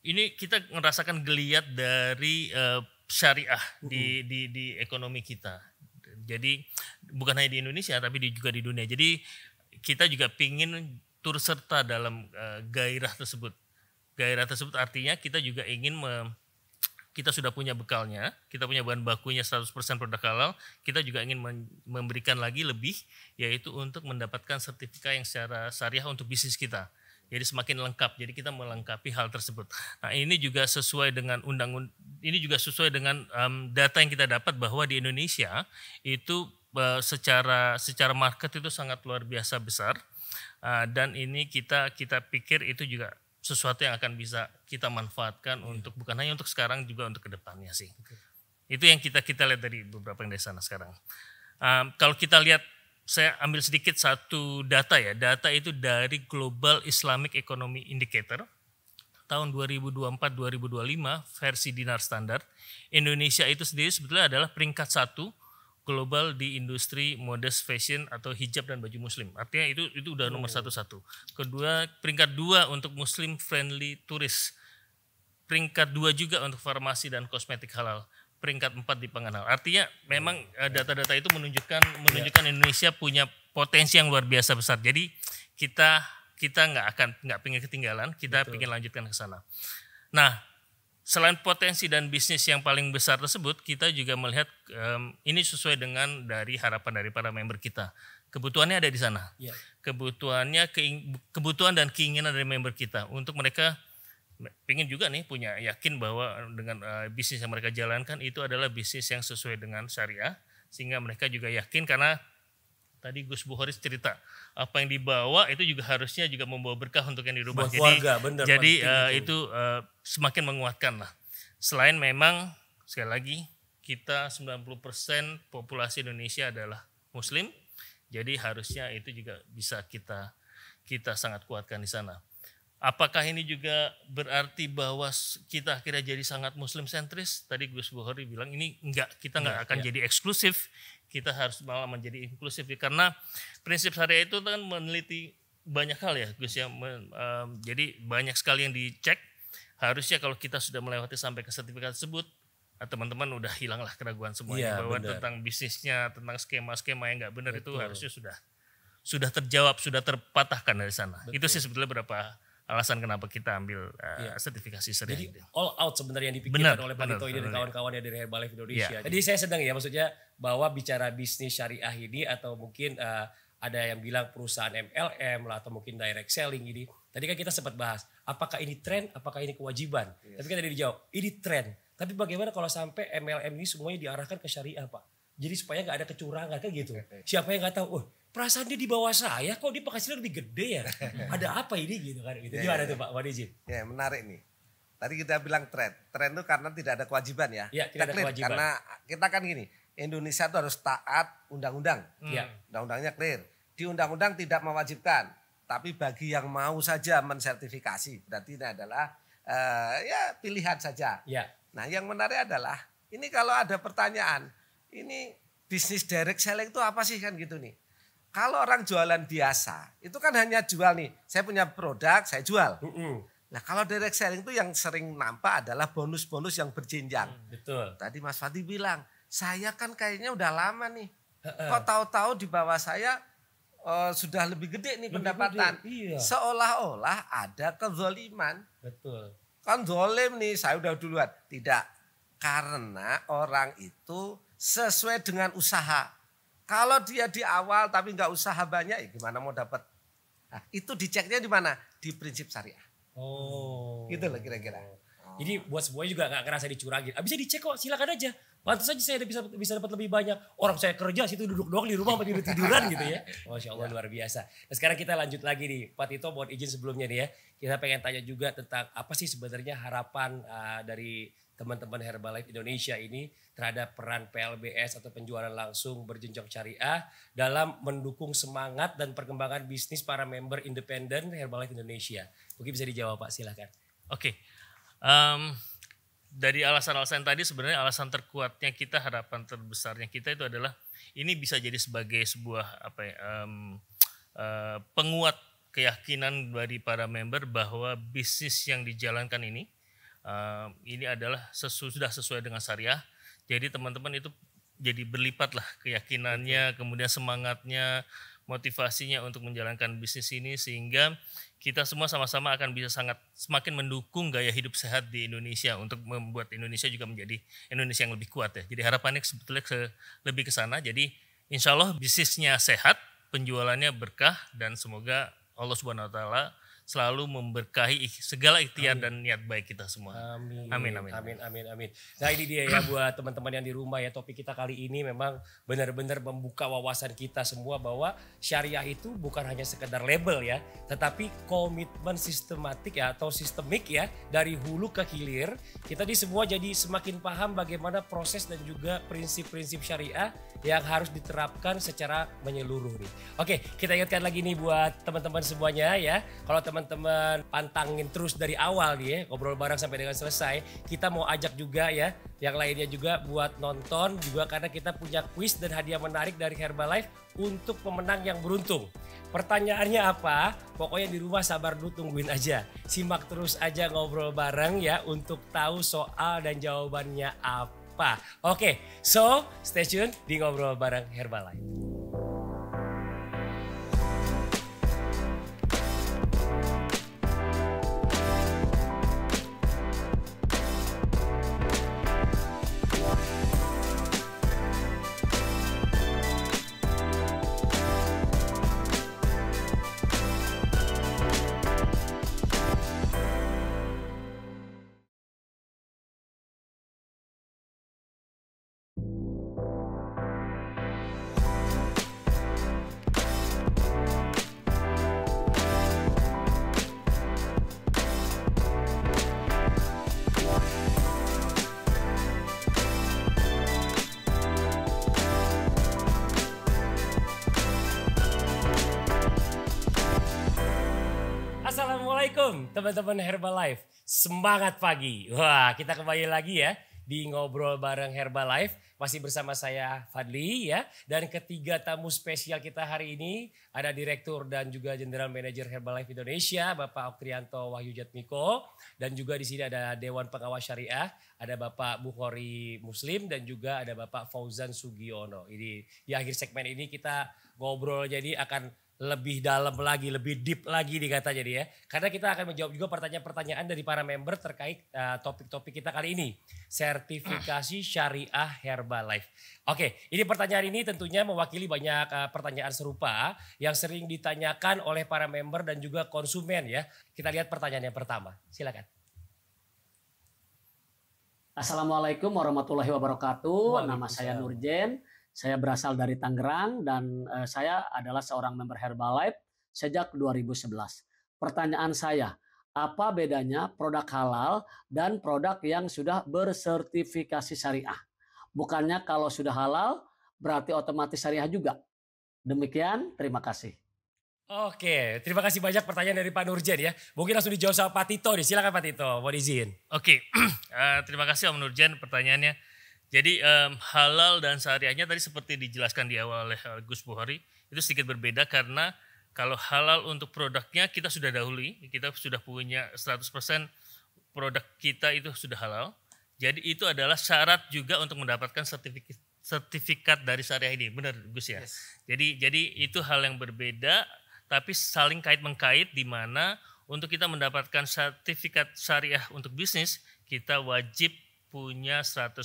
Ini kita merasakan geliat dari syariah di ekonomi kita. Jadi bukan hanya di Indonesia tapi juga di dunia. Jadi kita juga ingin turut serta dalam gairah tersebut. Gairah tersebut artinya kita juga ingin kita sudah punya bekalnya, kita punya bahan bakunya 100% produk halal, kita juga ingin memberikan lagi lebih, yaitu untuk mendapatkan sertifikat yang secara syariah untuk bisnis kita. Jadi semakin lengkap, jadi kita melengkapi hal tersebut. Nah ini juga sesuai dengan sesuai dengan data yang kita dapat bahwa di Indonesia itu secara market itu sangat luar biasa besar, dan ini kita pikir itu juga sesuatu yang akan bisa kita manfaatkan untuk bukan hanya untuk sekarang, juga untuk kedepannya sih. Itu yang kita lihat dari beberapa yang dari sana sekarang. Kalau kita lihat, saya ambil sedikit satu data ya. Data itu dari Global Islamic Economy Indicator tahun 2024-2025 versi dinar standar. Indonesia itu sendiri sebetulnya adalah peringkat 1 global di industri modest fashion atau hijab dan baju muslim. Artinya itu udah nomor 1. Kedua, peringkat 2 untuk muslim friendly turis. Peringkat 2 juga untuk farmasi dan kosmetik halal. Peringkat 4 di pangan halal. Artinya memang data-data itu menunjukkan Indonesia punya potensi yang luar biasa besar. Jadi kita nggak pengen ketinggalan, kita pengen lanjutkan ke sana. Nah, selain potensi dan bisnis yang paling besar tersebut, kita juga melihat ini sesuai dengan dari harapan dari para member kita. Kebutuhannya ada di sana. Kebutuhan dan keinginan dari member kita untuk mereka pengen juga nih punya yakin bahwa dengan bisnis yang mereka jalankan itu adalah bisnis yang sesuai dengan syariah, sehingga mereka juga yakin karena tadi Gus Buhoris cerita apa yang dibawa itu juga harusnya juga membawa berkah untuk yang dirubah. Jadi itu semakin menguatkan lah. Selain memang sekali lagi kita 90% populasi Indonesia adalah Muslim, jadi harusnya itu juga bisa kita sangat kuatkan di sana. Apakah ini juga berarti bahwa kita akhirnya jadi sangat Muslim sentris? Tadi Gus Buhori bilang ini enggak, kita enggak akan jadi eksklusif, kita harus malah menjadi inklusif. Karena prinsip syariah itu kan meneliti banyak hal ya Gus ya. Jadi banyak sekali yang dicek. Harusnya kalau kita sudah melewati sampai ke sertifikat tersebut, teman-teman udah hilanglah keraguan semuanya bahwa tentang bisnisnya, tentang skema-skema yang enggak benar itu harusnya sudah terjawab, sudah terpatahkan dari sana. Itu sih sebetulnya berapa alasan kenapa kita ambil sertifikasi syariah. Jadi all out sebenarnya yang dipikirkan oleh Pak Dito ini dan kawan-kawannya dari Herbalife Indonesia. Jadi saya sedang ya maksudnya bahwa bicara bisnis syariah ini atau mungkin ada yang bilang perusahaan MLM lah atau mungkin direct selling ini. Tadi kan kita sempat bahas apakah ini tren, apakah ini kewajiban. Tapi kan tadi dijawab ini tren. Tapi bagaimana kalau sampai MLM ini semuanya diarahkan ke syariah Pak? Jadi supaya nggak ada kecurangan kan gitu. Siapa yang nggak tahu? Perasaan dia di bawah saya, kok dia penghasilan lebih gede ya? Ada apa ini gitu kan? Gitu. Gimana tuh Pak Wadizin? Ya menarik nih. Tadi kita bilang tren. Tren itu karena tidak ada kewajiban ya. Tidak ada kewajiban. Karena kita kan gini, Indonesia itu harus taat undang-undang. Undang-undangnya clear. Di undang-undang tidak mewajibkan. Tapi bagi yang mau saja mensertifikasi. Berarti ini adalah pilihan saja. Nah yang menarik adalah, ini kalau ada pertanyaan, ini bisnis direct selling itu apa sih kan gitu nih. Kalau orang jualan biasa, itu kan hanya jual nih. Saya punya produk, saya jual. Nah kalau direct selling itu yang sering nampak adalah bonus-bonus yang berjenjang. Betul. Tadi Mas Fadi bilang, saya kan kayaknya udah lama nih. Kok tahu-tahu di bawah saya sudah lebih gede nih pendapatan. Seolah-olah ada kezoliman. Betul. Kan zolim nih, saya udah duluan. Tidak. Karena orang itu sesuai dengan usaha. Kalau dia di awal tapi nggak usaha banyak, ya gimana mau dapat? Nah, itu diceknya di mana? Di prinsip syariah. Oh. Gitu loh kira-kira. Jadi buat semuanya juga gak ngerasa dicurangin. Bisa dicek kok, silakan aja. Pantas aja saya bisa dapat lebih banyak. Orang saya kerja situ duduk doang di rumah tiduran gitu ya. Masya Allah luar biasa. Nah sekarang kita lanjut lagi nih. Pak Tito mohon izin sebelumnya nih ya. Kita pengen tanya juga tentang apa sih sebenarnya harapan dari teman-teman Herbalife Indonesia ini terhadap peran PLBS atau penjualan langsung berjenjang syariah dalam mendukung semangat dan perkembangan bisnis para member independen Herbalife Indonesia. Mungkin bisa dijawab Pak, silakan. Oke. Dari alasan-alasan tadi sebenarnya alasan terkuatnya kita, harapan terbesarnya kita itu adalah ini bisa jadi sebagai sebuah penguat keyakinan dari para member bahwa bisnis yang dijalankan ini adalah sudah sesuai dengan syariah. Jadi teman-teman itu jadi berlipat lah keyakinannya, kemudian semangatnya, motivasinya untuk menjalankan bisnis ini, sehingga kita semua sama-sama akan bisa semakin mendukung gaya hidup sehat di Indonesia untuk membuat Indonesia juga menjadi Indonesia yang lebih kuat ya. Jadi harapannya sebetulnya lebih ke sana. Jadi insya Allah bisnisnya sehat, penjualannya berkah, dan semoga Allah Subhanahu Wa Taala selalu memberkahi segala ikhtiar dan niat baik kita semua. Amin. Amin, amin. Amin, amin, amin. Nah ini dia ya buat teman-teman yang di rumah ya, topik kita kali ini memang benar-benar membuka wawasan kita semua bahwa syariah itu bukan hanya sekedar label ya, tetapi komitmen sistematik ya atau sistemik ya, dari hulu ke hilir. Kita di semua jadi semakin paham bagaimana proses dan juga prinsip-prinsip syariah yang harus diterapkan secara menyeluruh nih. Oke, kita ingatkan lagi nih buat teman-teman semuanya ya. Kalau teman-teman pantangin terus dari awal nih ya, ngobrol bareng sampai dengan selesai. Kita mau ajak juga ya, yang lainnya juga buat nonton juga, karena kita punya kuis dan hadiah menarik dari Herbalife untuk pemenang yang beruntung. Pertanyaannya apa? Pokoknya di rumah sabar dulu, tungguin aja. Simak terus aja ngobrol bareng ya untuk tahu soal dan jawabannya apa. Oke, so stay tune di ngobrol bareng Herbalife. Assalamualaikum teman-teman Herbalife, semangat pagi. Wah, kita kembali lagi ya di ngobrol bareng Herbalife. Masih bersama saya Fadli ya, dan ketiga tamu spesial kita hari ini ada Direktur dan juga General Manager Herbalife Indonesia Bapak Oktrianto Wahyu Jatmiko, dan juga di sini ada Dewan Pengawas Syariah, ada Bapak Bukhari Muslim, dan juga ada Bapak Fauzan Sugiono. Ini di akhir segmen ini kita ngobrol jadi akan lebih dalam lagi, lebih deep lagi dikata jadi ya. Karena kita akan menjawab juga pertanyaan-pertanyaan dari para member terkait topik-topik kita kali ini. Sertifikasi Syariah Herbalife. Oke, ini pertanyaan ini tentunya mewakili banyak pertanyaan serupa yang sering ditanyakan oleh para member dan juga konsumen ya. Kita lihat pertanyaan yang pertama, silakan. Assalamualaikum warahmatullahi wabarakatuh. Nama saya Nurjen. Saya berasal dari Tangerang dan saya adalah seorang member Herbalife sejak 2011. Pertanyaan saya, apa bedanya produk halal dan produk yang sudah bersertifikasi syariah? Bukannya kalau sudah halal berarti otomatis syariah juga? Demikian, terima kasih. Oke, terima kasih banyak pertanyaan dari Pak Nurjen ya. Mungkin langsung dijawab sama Pak Tito nih, silakan Pak Tito, mohon izin. Oke, terima kasih Om Nurjen pertanyaannya. Jadi halal dan syariahnya tadi seperti dijelaskan di awal oleh Gus Bukhari, itu sedikit berbeda karena kalau halal untuk produknya kita sudah dahului, kita sudah punya 100% produk kita itu sudah halal. Jadi itu adalah syarat juga untuk mendapatkan sertifikat dari syariah ini, benar Gus ya? Yes. Jadi itu hal yang berbeda tapi saling kait-mengkait, di mana untuk kita mendapatkan sertifikat syariah untuk bisnis kita wajib punya 100%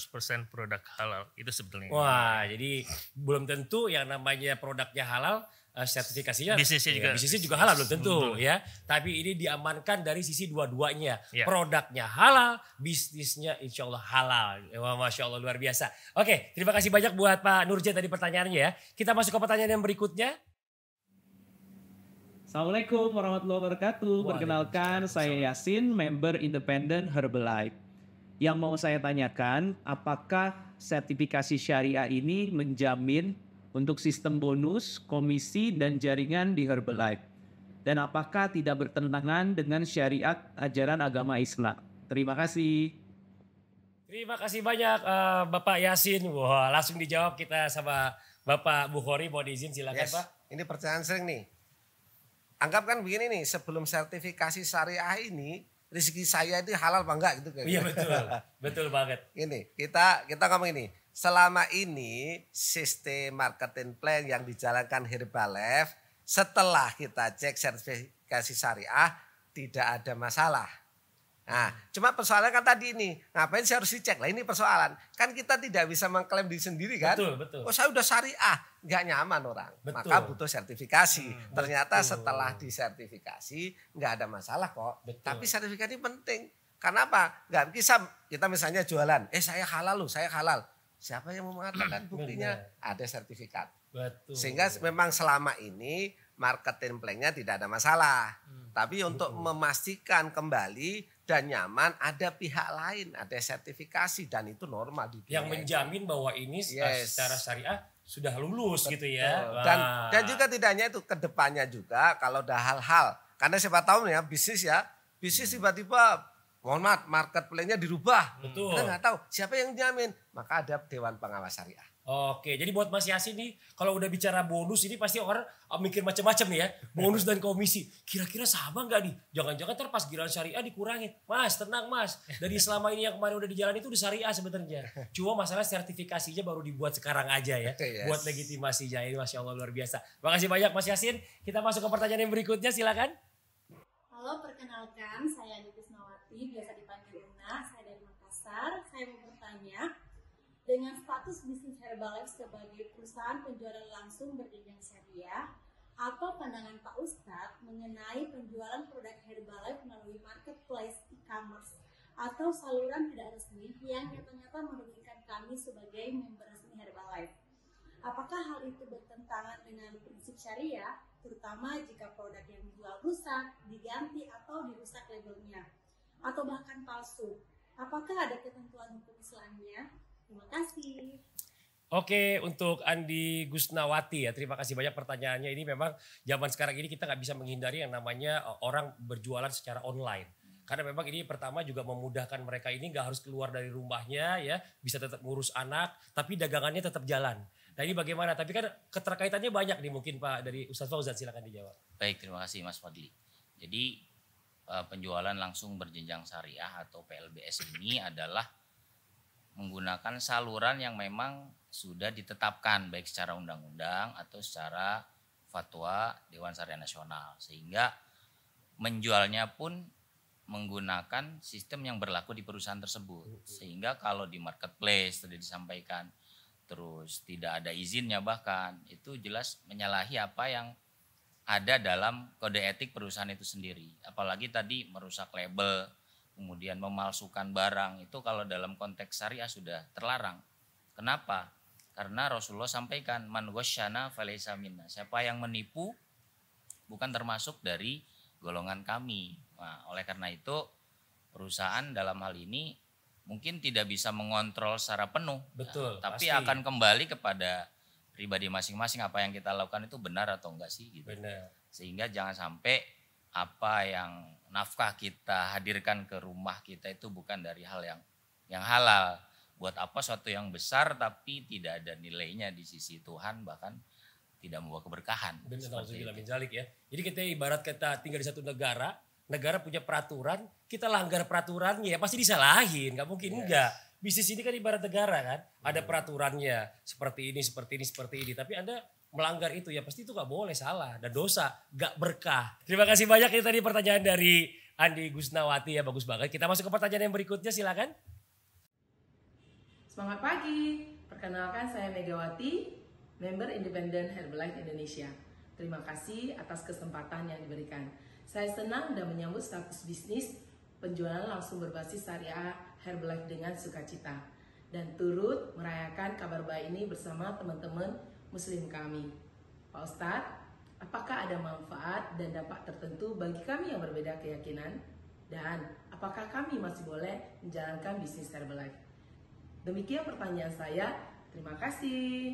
produk halal. Itu sebetulnya. Wah, jadi belum tentu yang namanya produknya halal sertifikasinya bisnisnya juga halal belum tentu ya. Tapi ini diamankan dari sisi dua-duanya. Ya. Produknya halal, bisnisnya insya Allah halal. Wah, Masya Allah luar biasa. Oke, terima kasih banyak buat Pak Nurjen tadi pertanyaannya ya. Kita masuk ke pertanyaan yang berikutnya. Assalamualaikum warahmatullahi wabarakatuh. Perkenalkan, saya Yasin, member independen Herbalife. Yang mau saya tanyakan, apakah sertifikasi syariah ini menjamin untuk sistem bonus, komisi, dan jaringan di Herbalife? Dan apakah tidak bertentangan dengan syariat ajaran agama Islam? Terima kasih. Terima kasih banyak Bapak Yasin. Wah, langsung dijawab kita sama Bapak Bukhari. Mohon izin silakan Pak. Ini pertanyaan sering nih. Anggap kan begini nih, sebelum sertifikasi syariah ini, rezeki saya itu halal apa enggak gitu kan? Iya betul, betul banget. Ini kita ngomong ini, selama ini sistem marketing plan yang dijalankan Herbalife, setelah kita cek sertifikasi syariah tidak ada masalah. Nah, cuma persoalannya kan tadi ini, ngapain sih harus dicek? Lah ini persoalan. Kan kita tidak bisa mengklaim diri sendiri kan? Betul. Oh saya udah syariah, nggak nyaman orang. Betul. Maka butuh sertifikasi. Ternyata setelah disertifikasi nggak ada masalah kok. Betul. Tapi sertifikasi penting. Karena apa? Nggak bisa kita misalnya jualan, saya halal loh, saya halal. Siapa yang mau mengatakan buktinya? Ada sertifikat. Betul. Sehingga memang selama ini marketing plan-nya tidak ada masalah. Tapi untuk memastikan kembali dan nyaman ada pihak lain, ada sertifikasi dan itu normal di dunia. Yang menjamin bahwa ini secara syariah sudah lulus. Betul. Gitu ya. Dan juga tidak hanya itu, kedepannya juga kalau ada hal-hal, karena siapa tahu ya bisnis tiba-tiba mohon maaf market plan-nya dirubah. Betul. Kita nggak tahu siapa yang jamin, maka ada Dewan Pengawas Syariah. Oke, jadi buat Mas Yasin nih, kalau udah bicara bonus ini pasti orang mikir macam-macam nih ya. Bonus dan komisi, kira-kira sama nggak nih? Jangan-jangan ntar pas giliran syariah dikurangin. Mas, tenang Mas. Dari selama ini yang kemarin udah dijalani itu udah syariah sebenarnya. Cuma masalah sertifikasinya baru dibuat sekarang aja ya. Yes. Buat legitimasinya ini Masya Allah luar biasa. Makasih banyak Mas Yasin. Kita masuk ke pertanyaan yang berikutnya, silakan. Halo, perkenalkan saya Andi Kusnawati, biasa dipanggil Una. Saya dari Makassar. Saya mau bertanya, dengan status bisnis Herbalife sebagai perusahaan penjualan langsung berjenjang syariah, apa pandangan Pak Ustadz mengenai penjualan produk Herbalife melalui marketplace e-commerce atau saluran tidak resmi yang nyata-nyata merugikan kami sebagai member resmi Herbalife? Apakah hal itu bertentangan dengan prinsip syariah, terutama jika produk yang dijual rusak, diganti atau dirusak labelnya, atau bahkan palsu? Apakah ada ketentuan hukum Islamnya? Terima kasih. Oke, untuk Andi Gusnawati ya, terima kasih banyak pertanyaannya. Ini memang zaman sekarang ini kita nggak bisa menghindari yang namanya orang berjualan secara online. Karena memang ini pertama juga memudahkan mereka ini nggak harus keluar dari rumahnya ya, bisa tetap ngurus anak, tapi dagangannya tetap jalan. Nah ini bagaimana? Tapi kan keterkaitannya banyak nih mungkin Pak dari Ustadz Fauzan, silakan dijawab. Baik, terima kasih Mas Fadli. Jadi penjualan langsung berjenjang syariah atau PLBS ini adalah menggunakan saluran yang memang sudah ditetapkan baik secara undang-undang atau secara fatwa Dewan Syariah Nasional, sehingga menjualnya pun menggunakan sistem yang berlaku di perusahaan tersebut. Sehingga kalau di marketplace sudah disampaikan terus tidak ada izinnya, bahkan itu jelas menyalahi apa yang ada dalam kode etik perusahaan itu sendiri. Apalagi tadi merusak label, kemudian memalsukan barang, itu kalau dalam konteks syariah sudah terlarang. Kenapa? Karena Rasulullah sampaikan, man ghasyana falaysa minna. Siapa yang menipu bukan termasuk dari golongan kami. Nah, oleh karena itu perusahaan dalam hal ini mungkin tidak bisa mengontrol secara penuh. Betul. Tapi pasti akan kembali kepada pribadi masing-masing, apa yang kita lakukan itu benar atau enggak sih gitu. Benar. Sehingga jangan sampai apa yang nafkah kita hadirkan ke rumah kita itu bukan dari hal yang halal. Buat apa suatu yang besar tapi tidak ada nilainya di sisi Tuhan, bahkan tidak membawa keberkahan. Benar, ya. Jadi kita ibarat kita tinggal di satu negara punya peraturan, kita langgar peraturannya ya pasti disalahin, nggak mungkin enggak. Bisnis ini kan ibarat negara kan, ada peraturannya seperti ini, tapi Anda melanggar itu ya pasti itu nggak boleh, salah dan dosa, nggak berkah. Terima kasih banyak, ini tadi pertanyaan dari Andi Gusnawati ya, bagus banget. Kita masuk ke pertanyaan yang berikutnya, silakan. Semangat pagi, perkenalkan saya Megawati, member Independent Herbalife Indonesia. Terima kasih atas kesempatan yang diberikan. Saya senang dan menyambut status bisnis penjualan langsung berbasis syariah Herbalife dengan sukacita. Dan turut merayakan kabar baik ini bersama teman-teman muslim kami. Pak Ustadz, apakah ada manfaat dan dampak tertentu bagi kami yang berbeda keyakinan? Dan apakah kami masih boleh menjalankan bisnis Herbalife? Demikian pertanyaan saya. Terima kasih.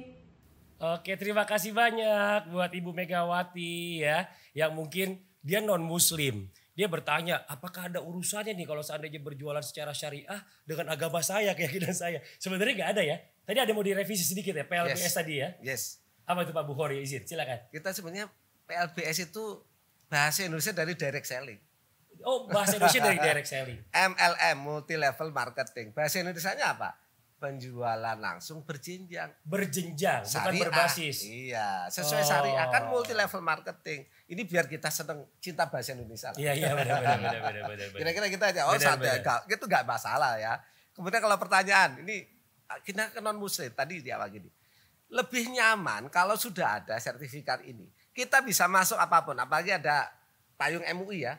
Oke, terima kasih banyak buat Ibu Megawati ya, yang mungkin dia non muslim. Dia bertanya, apakah ada urusannya nih kalau seandainya berjualan secara syariah dengan agama saya, keyakinan saya? Sebenarnya nggak ada ya. Tadi ada mau direvisi sedikit ya, PLBS tadi ya. Yes. Apa itu Pak Bukhari, izin, silakan. Kita sebenarnya PLBS itu bahasa Indonesia dari direct selling. Oh, bahasa Indonesia dari direct selling. MLM, multi level marketing. Bahasa Indonesianya apa? Penjualan langsung berjenjang. Berjenjang, bukan Syariah. berbasis. Iya, sesuai syariah kan multi level marketing. Ini biar kita seneng cinta bahasa Indonesia. Iya, benar. Kira-kira kita aja, itu nggak masalah ya. Kemudian kalau pertanyaan, ini kita ke non muslim tadi di awal gini. Lebih nyaman kalau sudah ada sertifikat ini. Kita bisa masuk apapun, apalagi ada payung MUI ya.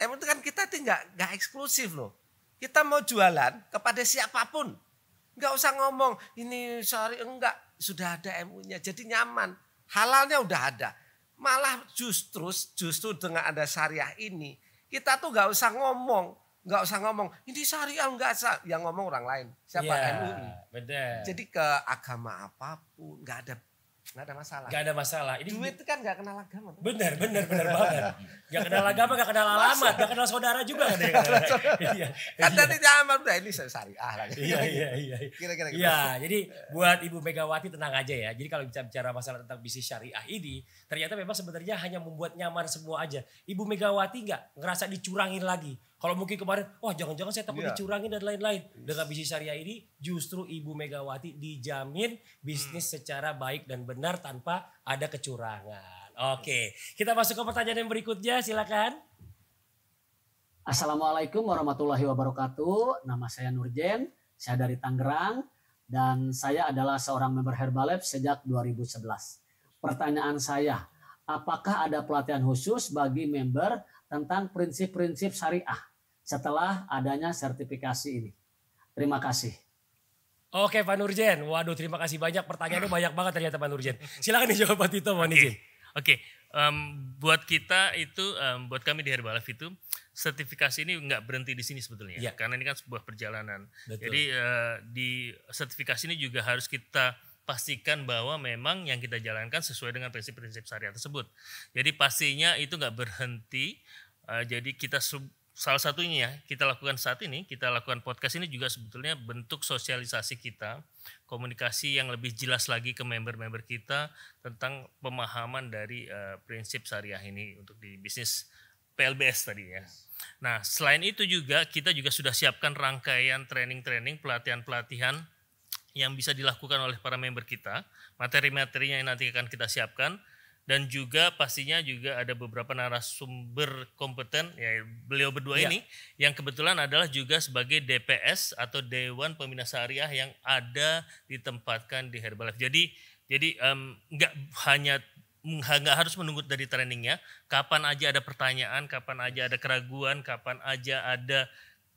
MUI itu kan kita nggak eksklusif loh. Kita mau jualan kepada siapapun. Enggak usah ngomong ini sorry, enggak, sudah ada MU-nya jadi nyaman. Halalnya udah ada. Malah justru dengan ada syariah ini kita tuh enggak usah ngomong ini syariah enggak sah, yang ngomong orang lain. Siapa? MUI. Benar. Jadi ke agama apapun enggak ada masalah. Gak ada masalah. Ini duit itu kan gak kenal agama. Benar banget. Gak kenal agama, gak kenal alamat, gak kenal saudara juga. Kan tadi nyaman udah ini syariah lagi. Iya. Kira-kira. Iya, jadi buat Ibu Megawati tenang aja ya. Jadi kalau bicara masalah tentang bisnis syariah ini, ternyata memang sebenarnya hanya membuat nyaman semua aja. Ibu Megawati gak ngerasa dicurangin lagi. Kalau mungkin kemarin, jangan-jangan saya takut dicurangin dan lain-lain. Dengan bisnis syariah ini justru Ibu Megawati dijamin bisnis secara baik dan benar tanpa ada kecurangan. Oke, kita masuk ke pertanyaan yang berikutnya, silakan. Assalamualaikum warahmatullahi wabarakatuh. Nama saya Nurjen, saya dari Tangerang dan saya adalah seorang member Herbalife sejak 2011. Pertanyaan saya, apakah ada pelatihan khusus bagi member tentang prinsip-prinsip syariah setelah adanya sertifikasi ini? Terima kasih. Oke Pak Nurjen, waduh terima kasih banyak, pertanyaannya banyak banget ternyata Pak Nurjen. Silakan dijawab Pak Tito, mohon izin. Oke. Buat kita itu, buat kami di Herbalife itu, sertifikasi ini nggak berhenti di sini sebetulnya, karena ini kan sebuah perjalanan. Betul. Jadi di sertifikasi ini juga harus kita pastikan bahwa memang yang kita jalankan sesuai dengan prinsip-prinsip syariah tersebut. Jadi pastinya itu nggak berhenti. Jadi kita salah satunya kita lakukan saat ini, kita lakukan podcast ini juga sebetulnya bentuk sosialisasi kita, komunikasi yang lebih jelas lagi ke member-member kita tentang pemahaman dari prinsip syariah ini untuk di bisnis PLBS tadi ya. Nah selain itu juga kita juga sudah siapkan rangkaian training-training, pelatihan-pelatihan yang bisa dilakukan oleh para member kita, materi-materinya yang nanti akan kita siapkan, dan juga pastinya juga ada beberapa narasumber kompeten, ya beliau berdua ini, yang kebetulan adalah juga sebagai DPS atau Dewan Pembina Syariah yang ada ditempatkan di Herbalife. Jadi nggak harus menunggu dari trainingnya, kapan aja ada pertanyaan, kapan aja ada keraguan, kapan aja ada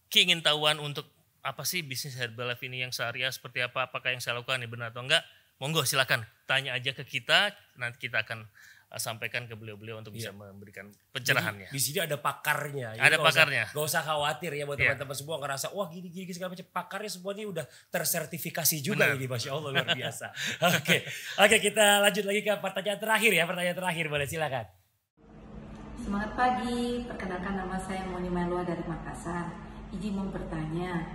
keingintahuan untuk apa sih bisnis Herbalife ini yang syariah seperti apa, apakah yang saya lakukan ini benar atau enggak, monggo silakan tanya aja ke kita, nanti kita akan sampaikan ke beliau-beliau untuk bisa memberikan pencerahannya. Jadi, di sini ada pakarnya. Ada pakarnya. Gak usah khawatir ya buat teman-teman semua ngerasa wah gini segala macam, pakarnya semua ini udah tersertifikasi juga. Benar. Ini Masya Allah luar biasa. Oke, kita lanjut lagi ke pertanyaan terakhir, boleh silakan. Semangat pagi, perkenalkan nama saya Moni Melua dari Makassar. Izin mau bertanya,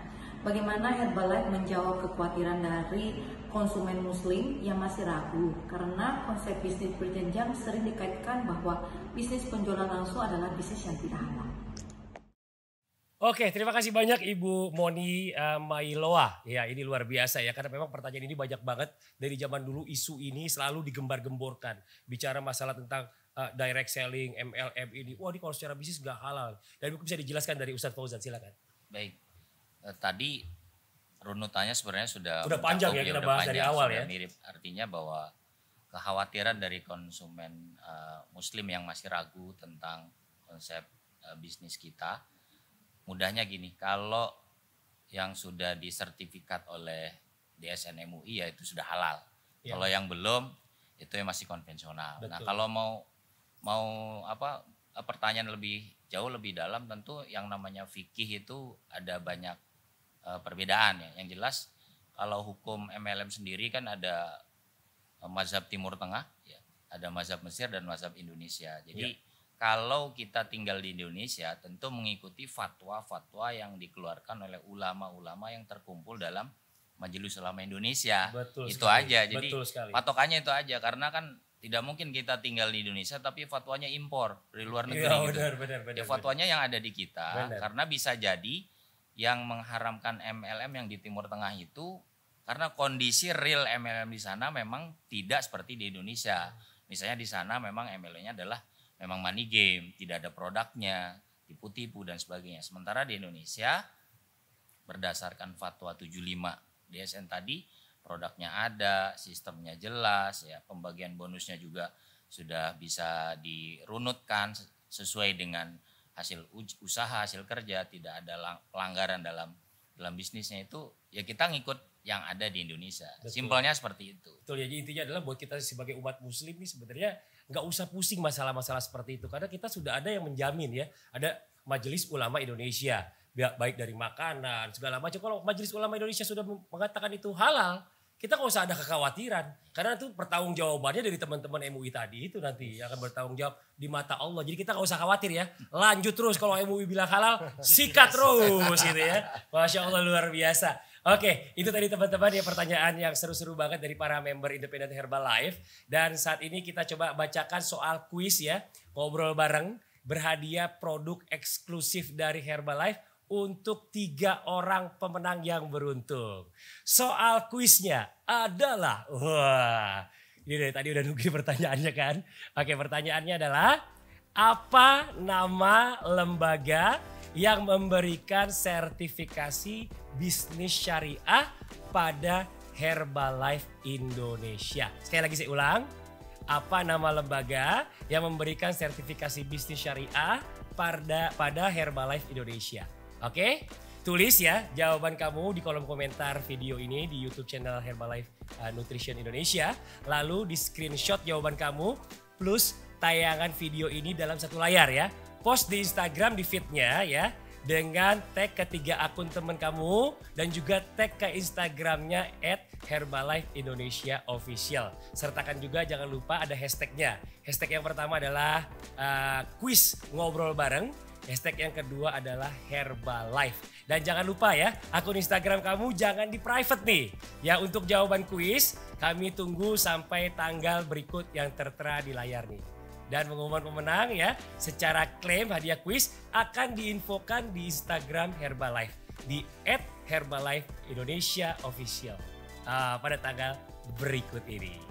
bagaimana Herbalife menjawab kekhawatiran dari konsumen muslim yang masih ragu karena konsep bisnis berjenjang sering dikaitkan bahwa bisnis penjualan langsung adalah bisnis yang tidak halal. Oke, terima kasih banyak Ibu Moni Mailoa. Ya, ini luar biasa ya, karena memang pertanyaan ini banyak banget dari zaman dulu. Isu ini selalu digembar-gemborkan, bicara masalah tentang direct selling, MLM ini. Wah, ini kalau secara bisnis gak halal. Dan mungkin bisa dijelaskan dari Ustadz Fauzan, silakan. Baik, tadi runutannya sebenarnya sudah panjang ya, kita bahas dari awal ya. Mirip, artinya bahwa kekhawatiran dari konsumen Muslim yang masih ragu tentang konsep bisnis kita, mudahnya gini, kalau yang sudah disertifikat oleh DSN MUI ya itu sudah halal. Ya. Kalau yang belum itu yang masih konvensional. Betul. Nah kalau mau pertanyaan jauh lebih dalam, tentu yang namanya fikih itu ada banyak perbedaan ya. Yang jelas kalau hukum MLM sendiri kan ada mazhab Timur Tengah, ya, ada mazhab Mesir dan mazhab Indonesia. Jadi kalau kita tinggal di Indonesia tentu mengikuti fatwa-fatwa yang dikeluarkan oleh ulama-ulama yang terkumpul dalam Majelis Ulama Indonesia. Betul itu sekali. Aja. Jadi patokannya itu aja, karena kan tidak mungkin kita tinggal di Indonesia tapi fatwanya impor dari luar negeri. Ya, benar, ya fatwanya yang ada di kita. Benar. Karena bisa jadi yang mengharamkan MLM yang di Timur Tengah itu karena kondisi real MLM di sana memang tidak seperti di Indonesia. Misalnya di sana memang MLM-nya adalah memang money game, tidak ada produknya, tipu-tipu dan sebagainya. Sementara di Indonesia berdasarkan fatwa 75 DSN tadi, produknya ada, sistemnya jelas, ya pembagian bonusnya juga sudah bisa dirunutkan sesuai dengan hasil usaha, hasil kerja, tidak ada pelanggaran dalam bisnisnya itu, ya kita ngikut yang ada di Indonesia. Betul. Simpelnya seperti itu. Betul, jadi intinya adalah buat kita sebagai umat muslim nih sebenarnya nggak usah pusing masalah-masalah seperti itu, karena kita sudah ada yang menjamin ya, ada Majelis Ulama Indonesia, baik dari makanan segala macam. Kalau Majelis Ulama Indonesia sudah mengatakan itu halal, kita nggak usah ada kekhawatiran, karena itu pertanggungjawabannya dari teman-teman MUI tadi itu nanti akan bertanggung jawab di mata Allah. Jadi kita nggak usah khawatir ya, lanjut terus kalau MUI bilang halal, sikat terus gitu ya. Masya Allah luar biasa. Oke, itu tadi teman-teman ya pertanyaan yang seru-seru banget dari para member Independent Herbalife. Dan saat ini kita coba bacakan soal kuis ya, ngobrol bareng, berhadiah produk eksklusif dari Herbalife untuk 3 orang pemenang yang beruntung. Soal kuisnya adalah, wah, ini dari tadi udah nunggu pertanyaannya kan. Oke, pertanyaannya adalah, apa nama lembaga yang memberikan sertifikasi bisnis syariah pada Herbalife Indonesia? Sekali lagi saya ulang, apa nama lembaga yang memberikan sertifikasi bisnis syariah pada Herbalife Indonesia? Oke, tulis ya jawaban kamu di kolom komentar video ini di YouTube channel Herbalife Nutrition Indonesia. Lalu di screenshot jawaban kamu plus tayangan video ini dalam satu layar ya. Post di Instagram di feed-nya ya, dengan tag ketiga akun teman kamu dan juga tag ke Instagramnya @HerbalifeIndonesiaOfficial. Sertakan juga jangan lupa ada hashtagnya. Hashtag yang pertama adalah kuis ngobrol bareng. Hashtag yang kedua adalah Herbalife. Dan jangan lupa ya, akun Instagram kamu jangan di private nih. Ya, untuk jawaban kuis kami tunggu sampai tanggal berikut yang tertera di layar nih. Dan pengumuman pemenang ya secara klaim hadiah kuis akan diinfokan di Instagram Herbalife di @HerbalifeIndonesiaOfficial pada tanggal berikut ini.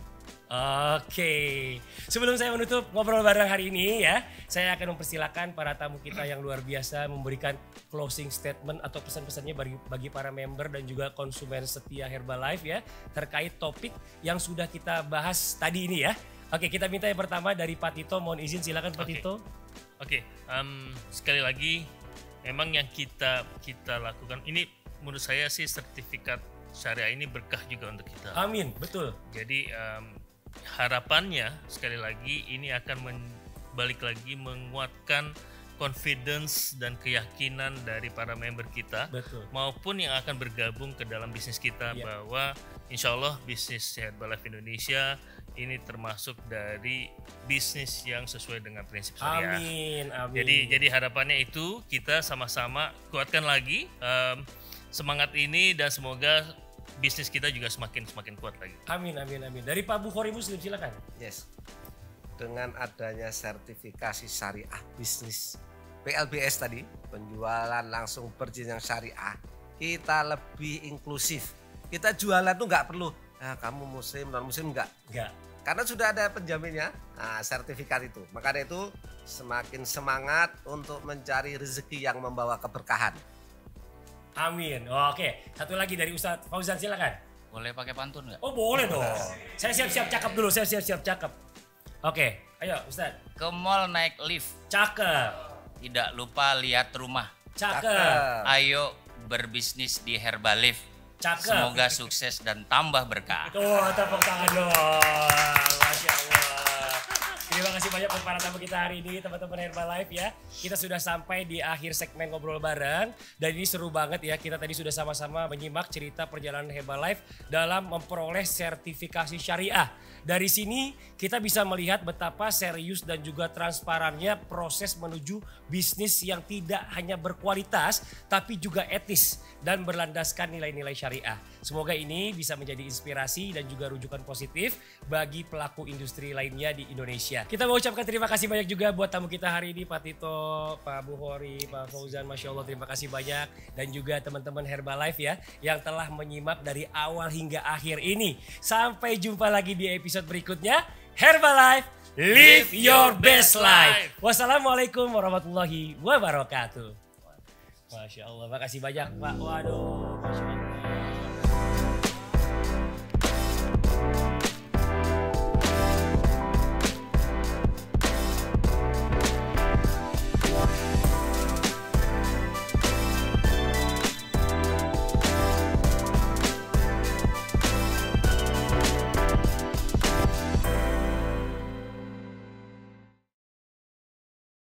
Oke, sebelum saya menutup ngobrol bareng hari ini ya, saya akan mempersilakan para tamu kita yang luar biasa memberikan closing statement atau pesan-pesannya bagi para member dan juga konsumen setia Herbalife ya terkait topik yang sudah kita bahas tadi ini ya. Oke, kita minta yang pertama dari Pak Tito, mohon izin silakan Pak Tito. Oke, sekali lagi memang yang kita lakukan ini menurut saya sih sertifikat syariah ini berkah juga untuk kita. Amin, betul. Jadi harapannya sekali lagi ini akan balik lagi menguatkan confidence dan keyakinan dari para member kita. Betul. Maupun yang akan bergabung ke dalam bisnis kita bahwa insya Allah bisnis Herbalife Indonesia ini termasuk dari bisnis yang sesuai dengan prinsip syariah. Amin, amin. Jadi harapannya itu kita sama-sama kuatkan lagi semangat ini dan semoga bisnis kita juga semakin kuat lagi. Amin, amin, amin. Dari Pak Bukhari Muslim silakan. Yes. Dengan adanya sertifikasi syariah bisnis PLBS tadi, penjualan langsung berjenjang syariah, kita lebih inklusif. Kita jualan tuh nggak perlu kamu muslim non muslim enggak. Karena sudah ada penjaminnya, sertifikat itu. Makanya itu semakin semangat untuk mencari rezeki yang membawa keberkahan. Amin. Oke, satu lagi dari Ustadz Fauzan, silakan. Boleh pakai pantun nggak? Oh boleh dong. Saya siap-siap cakep dulu, saya siap-siap cakep. Oke, ayo Ustadz. Ke mall naik lift. Cakep. Tidak lupa lihat rumah. Cakep. Ayo berbisnis di Herbalife. Cakep. Semoga sukses dan tambah berkah. Tuh, tepuk tangan dong. Masya Allah. Terima kasih banyak untuk para tamu kita hari ini, teman-teman Herbalife ya. Kita sudah sampai di akhir segmen ngobrol bareng. Dan ini seru banget ya, kita tadi sudah sama-sama menyimak cerita perjalanan Herbalife dalam memperoleh sertifikasi syariah. Dari sini kita bisa melihat betapa serius dan juga transparannya proses menuju bisnis yang tidak hanya berkualitas tapi juga etis dan berlandaskan nilai-nilai syariah. Semoga ini bisa menjadi inspirasi dan juga rujukan positif bagi pelaku industri lainnya di Indonesia. Kita mau ucapkan terima kasih banyak juga buat tamu kita hari ini, Pak Tito, Pak Bukhori, Pak Fauzan, Masya Allah terima kasih banyak. Dan juga teman-teman Herbalife ya yang telah menyimak dari awal hingga akhir ini. Sampai jumpa lagi di episode berikutnya. Herbalife, live your best life. Wassalamualaikum warahmatullahi wabarakatuh. Masya Allah, makasih banyak Pak. Waduh, Masya Allah.